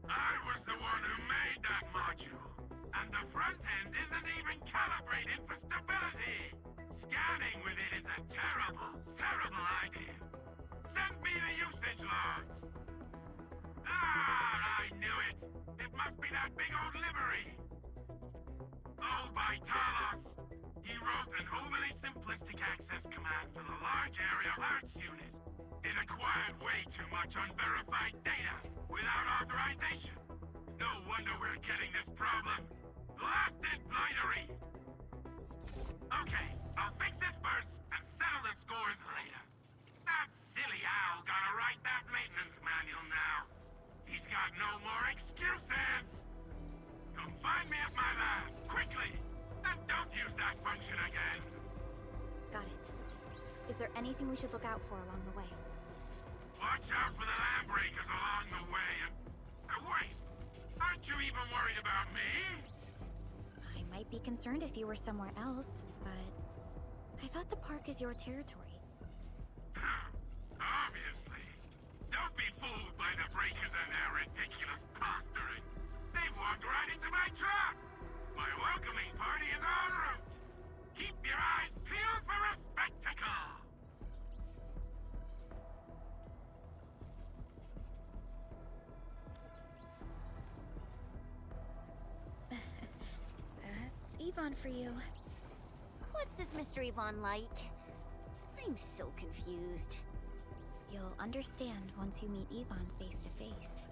I was the one who made that module, and the front end isn't even calibrated for stability. Scanning with it is a terrible, terrible idea. Send me the usage logs. Ah, I knew it. It must be that big old livery. Owned by Talos. He wrote an overly simplistic access command for the large area arts unit. It acquired way too much unverified data without authorization. No wonder we're getting this problem. Blasted blightery! Okay, I'll fix this first and settle the scores later. That silly owl gotta write that maintenance manual now. He's got no more excuses! Come find me at my lab, quickly! And don't use that function again! Got it. Is there anything we should look out for along the way? Watch out for the land breakers along the way and... wait! Aren't you even worried about me? I might be concerned if you were somewhere else, but... I thought the park is your territory. Obviously. Don't be fooled by the breakers and their ridiculous posturing. They've walked right into my trap! My welcoming party is en route! Keep your eyes peeled for a spectacle! That's Yvonne for you. What's this Mr. Yvonne like? I'm so confused. You'll understand once you meet Yvonne face to face.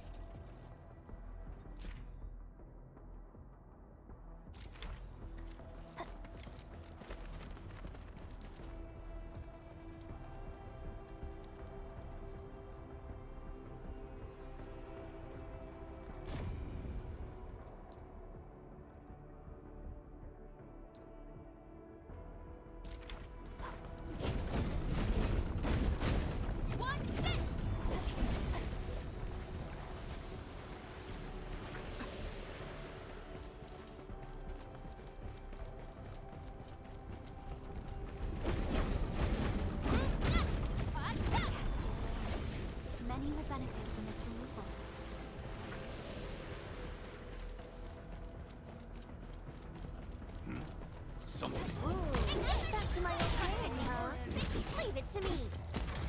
Many will benefit from its removal. Something. Back to my old pirate, huh? Leave it to me.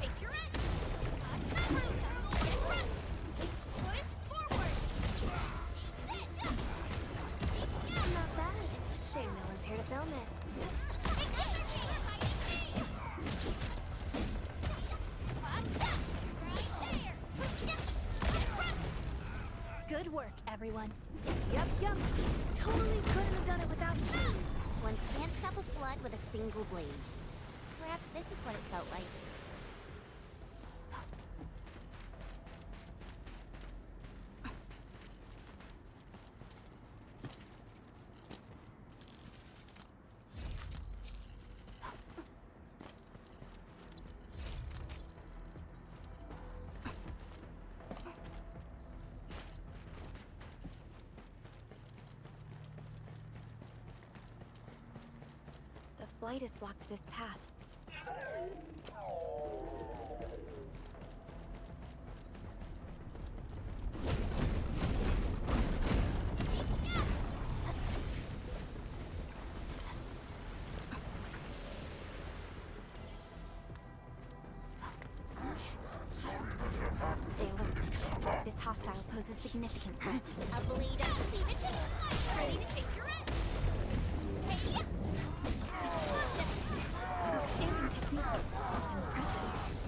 Face your end! That route! Get in front! Push forward! Take this! Not bad. Shame no one's here to film it. Good work, everyone. Yup. Totally couldn't have done it without you. One can't stop a flood with a single blade. Perhaps this is what it felt like. The blight has blocked this path. Stay alert. This hostile poses significant threat. A bleed up. Leave it to me. Ready to face your end! Outstanding technique. Impressive.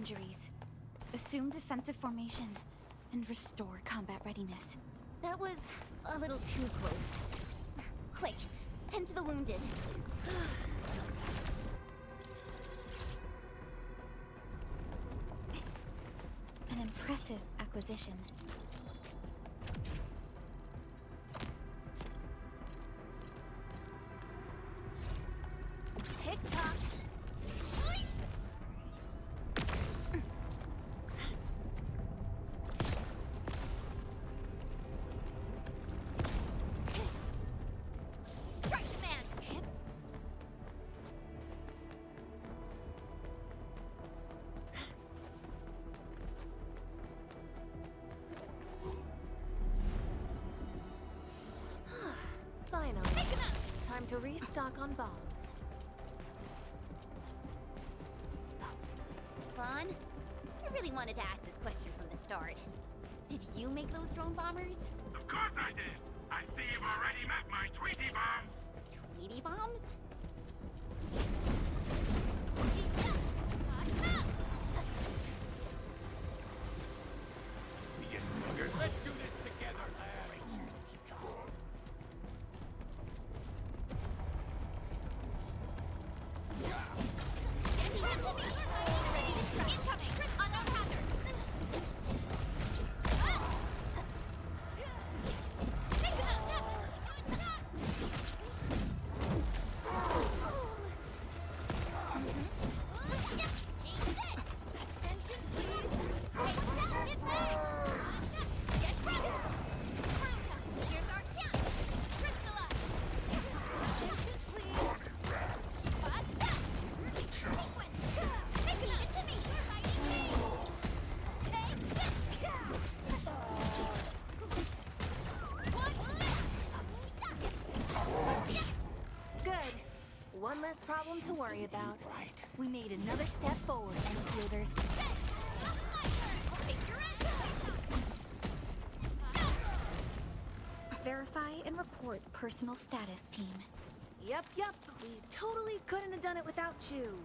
injuries. Assume defensive formation and restore combat readiness. That was a little too close. Quick, tend to the wounded. An impressive acquisition. Tick-tock. Strike man. Finally. Time to restock on bombs. Vaughn, I really wanted to ask this question from the start. Did you make those drone bombers? Of course I did. I see you've already met my Tweety bombs. Tweety bombs? We get buggered. Let's do this together, lad. One less problem to worry about. We made another step forward, Enfielders. Verify and report personal status, team. Yep. We totally couldn't have done it without you.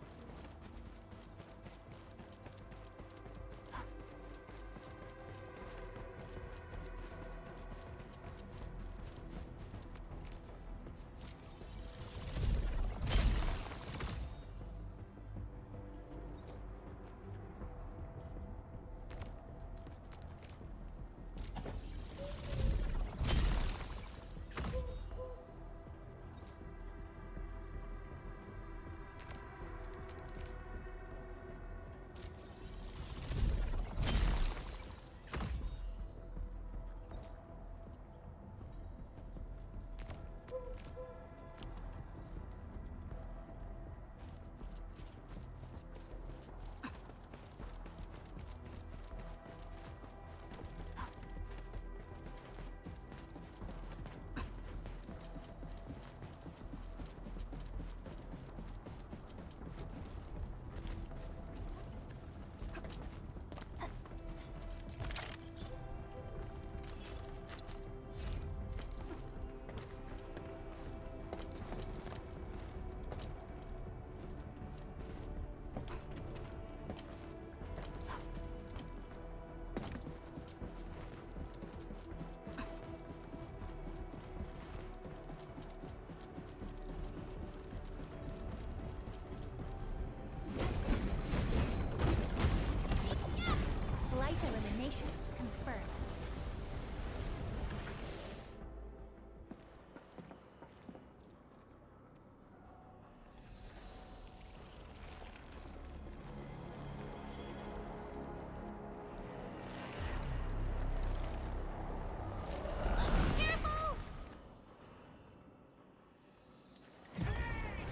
Confirmed.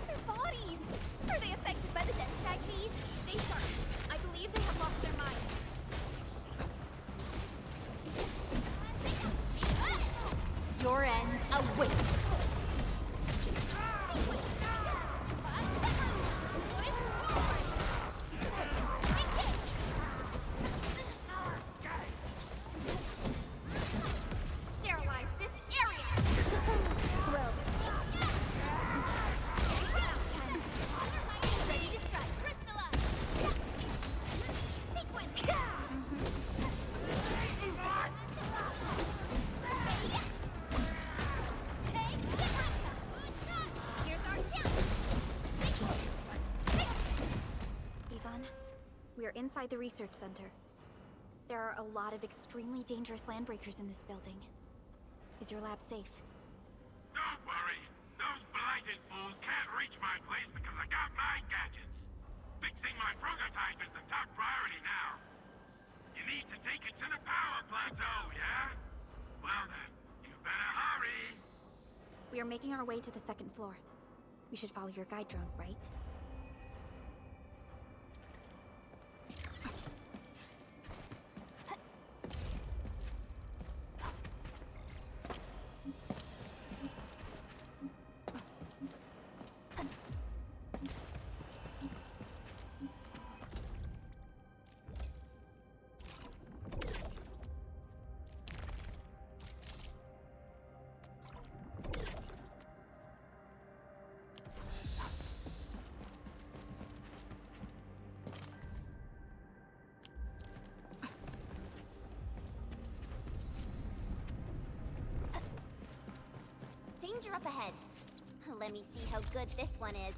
Their bodies! Are they affected by the death tag phase? Stay sharp. I believe they have lost their minds. Your end awaits. Sterilize this area. Well. Ready to strike. Crystallize. outside the research center. There are a lot of extremely dangerous landbreakers in this building. Is your lab safe? Don't worry. Those blighted fools can't reach my place because I got my gadgets. Fixing my prototype is the top priority now. You need to take it to the power plateau, yeah? Well then, you better hurry. We are making our way to the second floor. We should follow your guide drone, right? Danger up ahead. Let me see how good this one is.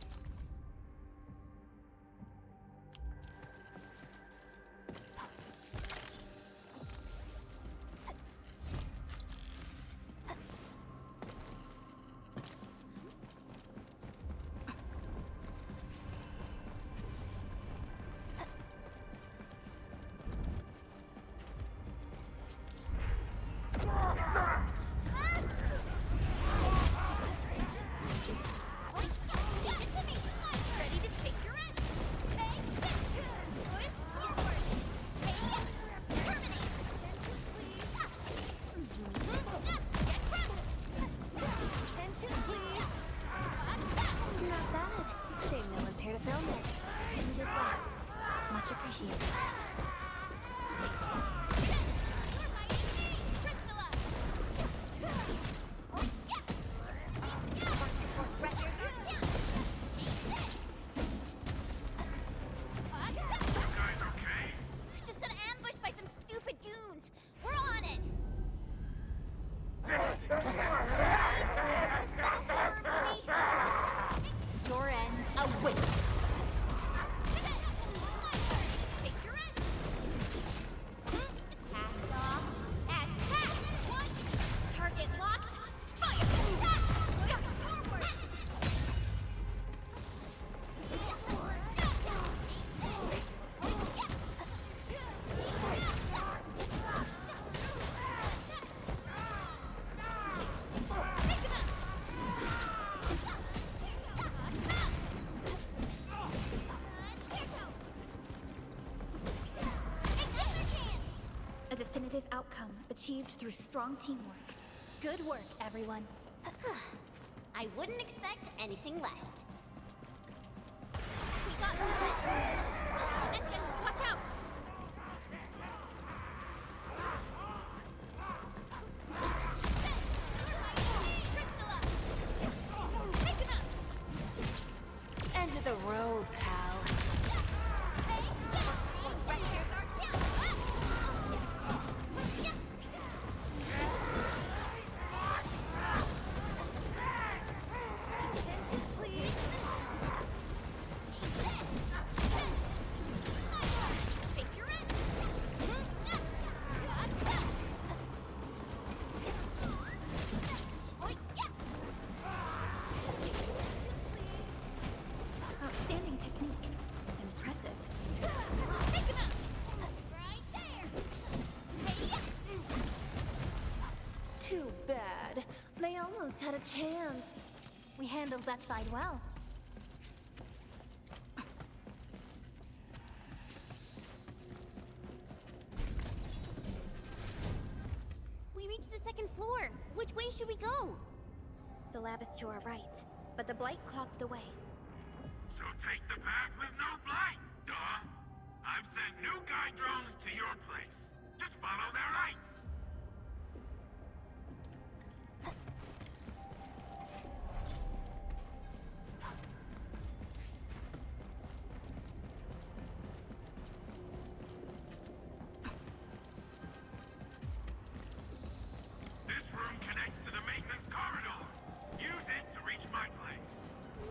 Definitive outcome achieved through strong teamwork. Good work, everyone. I wouldn't expect anything less. We got movement! Engine, watch out! End of the road, pal. Had a chance. We handled that side well. We reached the second floor. Which way should we go? The lab is to our right, but the blight clogged the way. So take the path with no blight, duh. I've sent new guide drones to your place. Just follow their lights.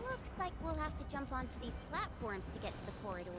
Looks like we'll have to jump onto these platforms to get to the corridor.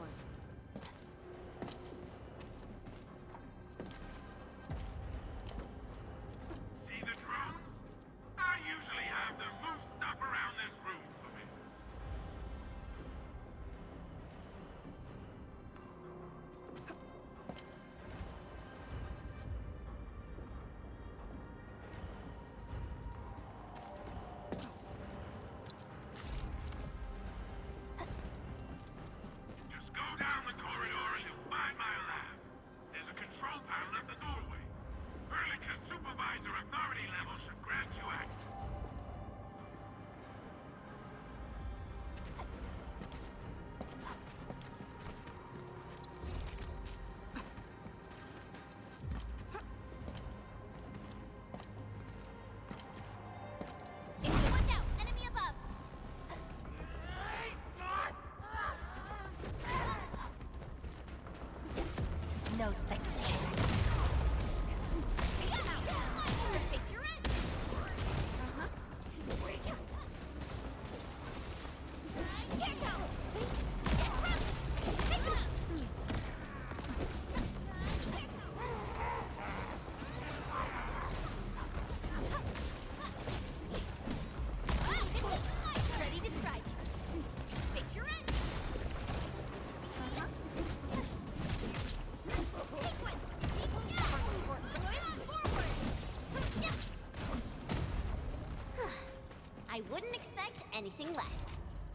wouldn't expect anything less.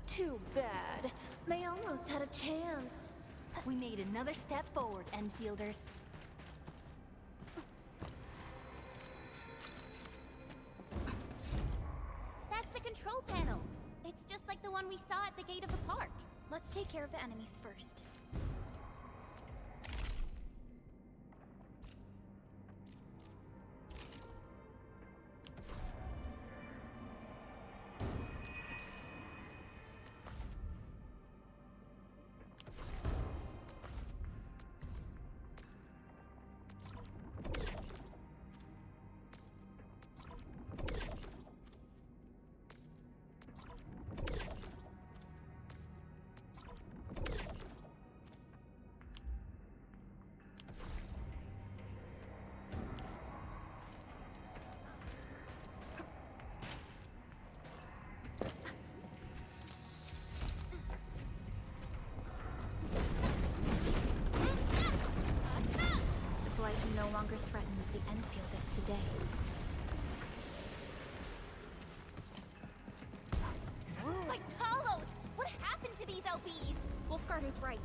Too bad. They almost had a chance. We made another step forward, Enfielders. That's the control panel. It's just like the one we saw at the gate of the park. Let's take care of the enemies first. No longer threatens the Enfield of today. My Talos! What happened to these LBs? Wolfguard was right.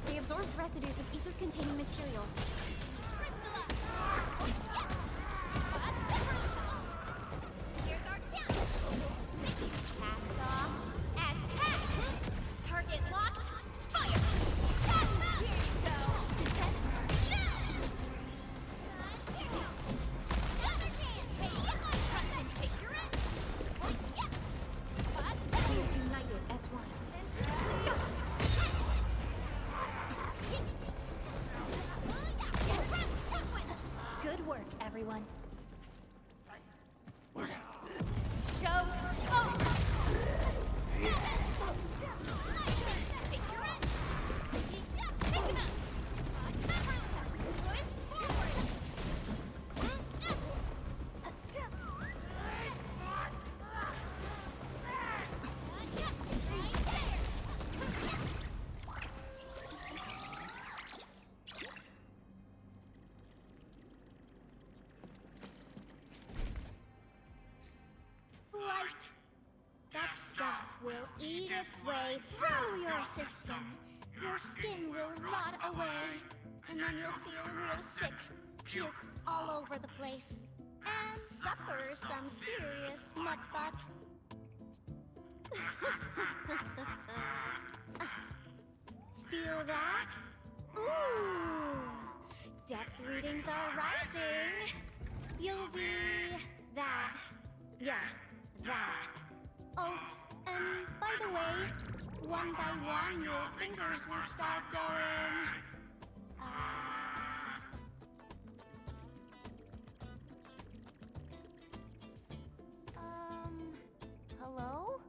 They absorbed residues of ether-containing materials. Here's our chance! Cast off as cast! Target locked! Fire! Here you go! United as one. Good work, everyone. Show! That stuff will eat its way through your system. Your skin will rot away, and then you'll feel real sick, puke all over the place, and suffer some serious mutt-butt. Feel that? Ooh! Depth readings are rising. You'll be that. Yeah, that. Oh, and by the way, one by one your fingers will start going. Hello?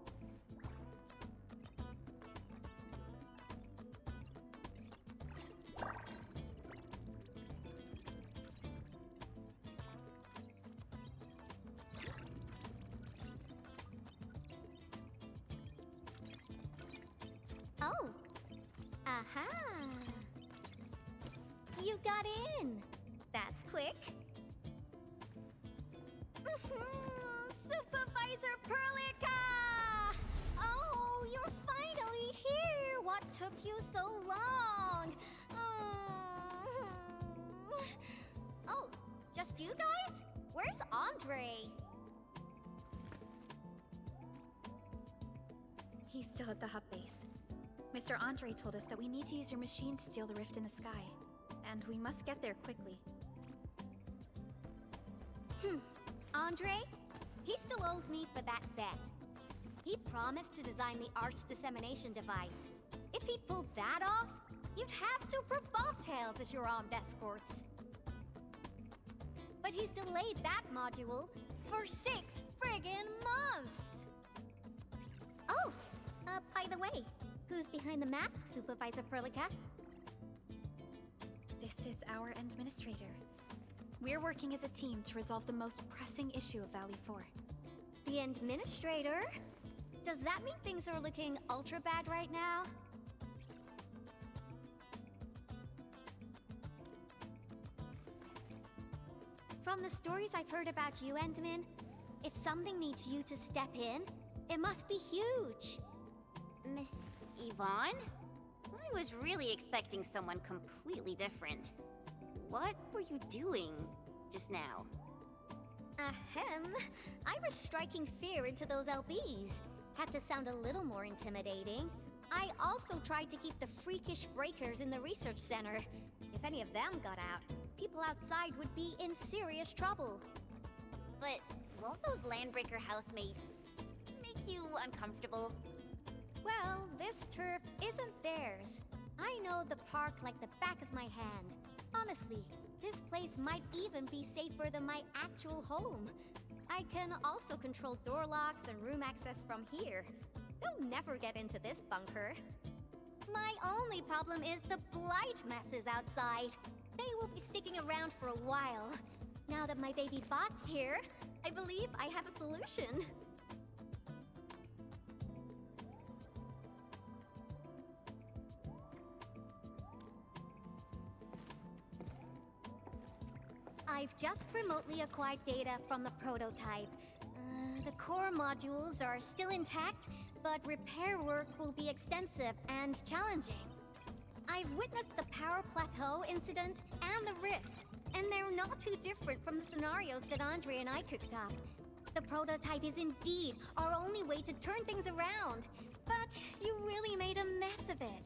Oh. Aha. You got in. That's quick. Supervisor Perlica! Oh, you're finally here. What took you so long? Oh, just you guys? Where's Andre? He's still at the hub base. Mr. Andre told us that we need to use your machine to seal the rift in the sky. And we must get there quickly. Andre? He still owes me for that bet. He promised to design the Art's dissemination device. If he'd pulled that off, you'd have super bobtails as your armed escorts. But he's delayed that module for 6 friggin' months! Oh, by the way, who's behind the mask, Supervisor Perlica? This is our Endministrator. We're working as a team to resolve the most pressing issue of Valley 4. The Endministrator? Does that mean things are looking ultra bad right now? From the stories I've heard about you, Endmin, if something needs you to step in, It must be huge. Miss Yvonne? I was really expecting someone completely different. What were you doing just now? Ahem. I was striking fear into those LBs. Had to sound a little more intimidating. I also tried to keep the freakish breakers in the research center. If any of them got out, people outside would be in serious trouble. But won't those landbreaker housemates make you uncomfortable? Well, this turf isn't theirs. I know the park like the back of my hand. Honestly, this place might even be safer than my actual home. I can also control door locks and room access from here. They'll never get into this bunker. My only problem is the blight messes outside. They will be sticking around for a while. Now that my baby bot's here, I believe I have a solution. I've just remotely acquired data from the prototype. The core modules are still intact, but repair work will be extensive and challenging. I've witnessed the power plateau incident and the rift, and they're not too different from the scenarios that Andre and I cooked up. The prototype is indeed our only way to turn things around, but you really made a mess of it.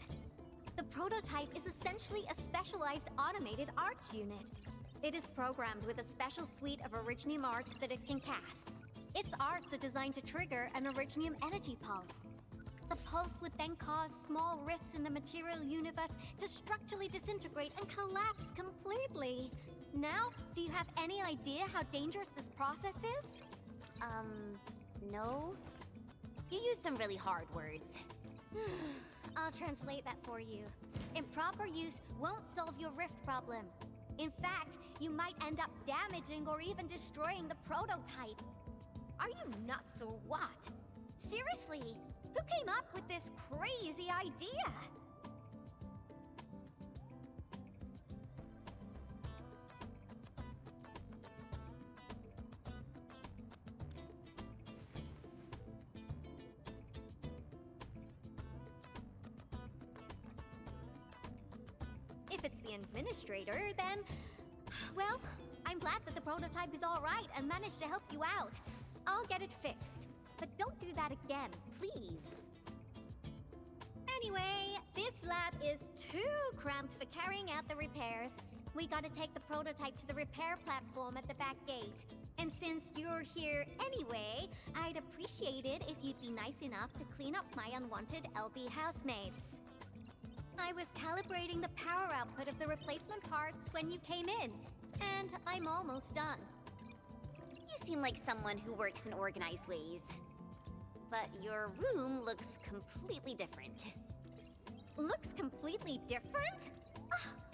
The prototype is essentially a specialized automated arts unit. It is programmed with a special suite of Originium arts that it can cast. Its arts are designed to trigger an Originium energy pulse. The pulse would then cause small rifts in the material universe to structurally disintegrate and collapse completely. Now, do you have any idea how dangerous this process is? No. You used some really hard words. I'll translate that for you. Improper use won't solve your rift problem. In fact, you might end up damaging or even destroying the prototype. Are you nuts or what? Seriously, who came up with this crazy idea? If it's the Endministrator, then... Well, I'm glad that the prototype is all right and managed to help you out. I'll get it fixed. But don't do that again, please. Anyway, this lab is too cramped for carrying out the repairs. We gotta take the prototype to the repair platform at the back gate. And since you're here anyway, I'd appreciate it if you'd be nice enough to clean up my unwanted LB housemates. I was calibrating the power output of the replacement parts when you came in, and I'm almost done. You seem like someone who works in organized ways. But your room looks completely different. Looks completely different?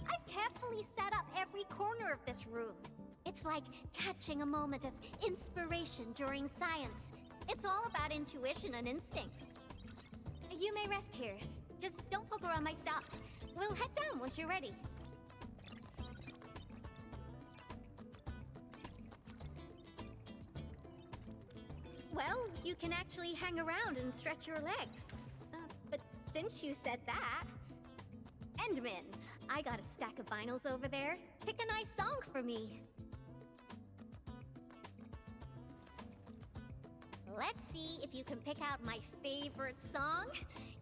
I've carefully set up every corner of this room. It's like catching a moment of inspiration during science. It's all about intuition and instincts. You may rest here. Just don't poke around my stuff. We'll head down once you're ready. Well, you can actually hang around and stretch your legs. But since you said that... Endman, I got a stack of vinyls over there. Pick a nice song for me. Let's see if you can pick out my favorite song.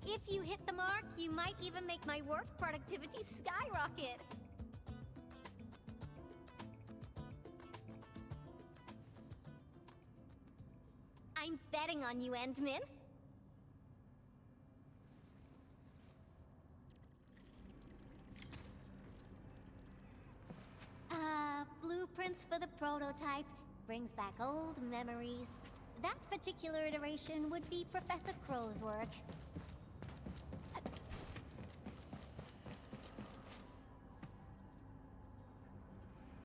If you hit the mark, you might even make my work productivity skyrocket. I'm betting on you, Endman. Blueprints for the prototype. Brings back old memories. That particular iteration would be Professor Crow's work.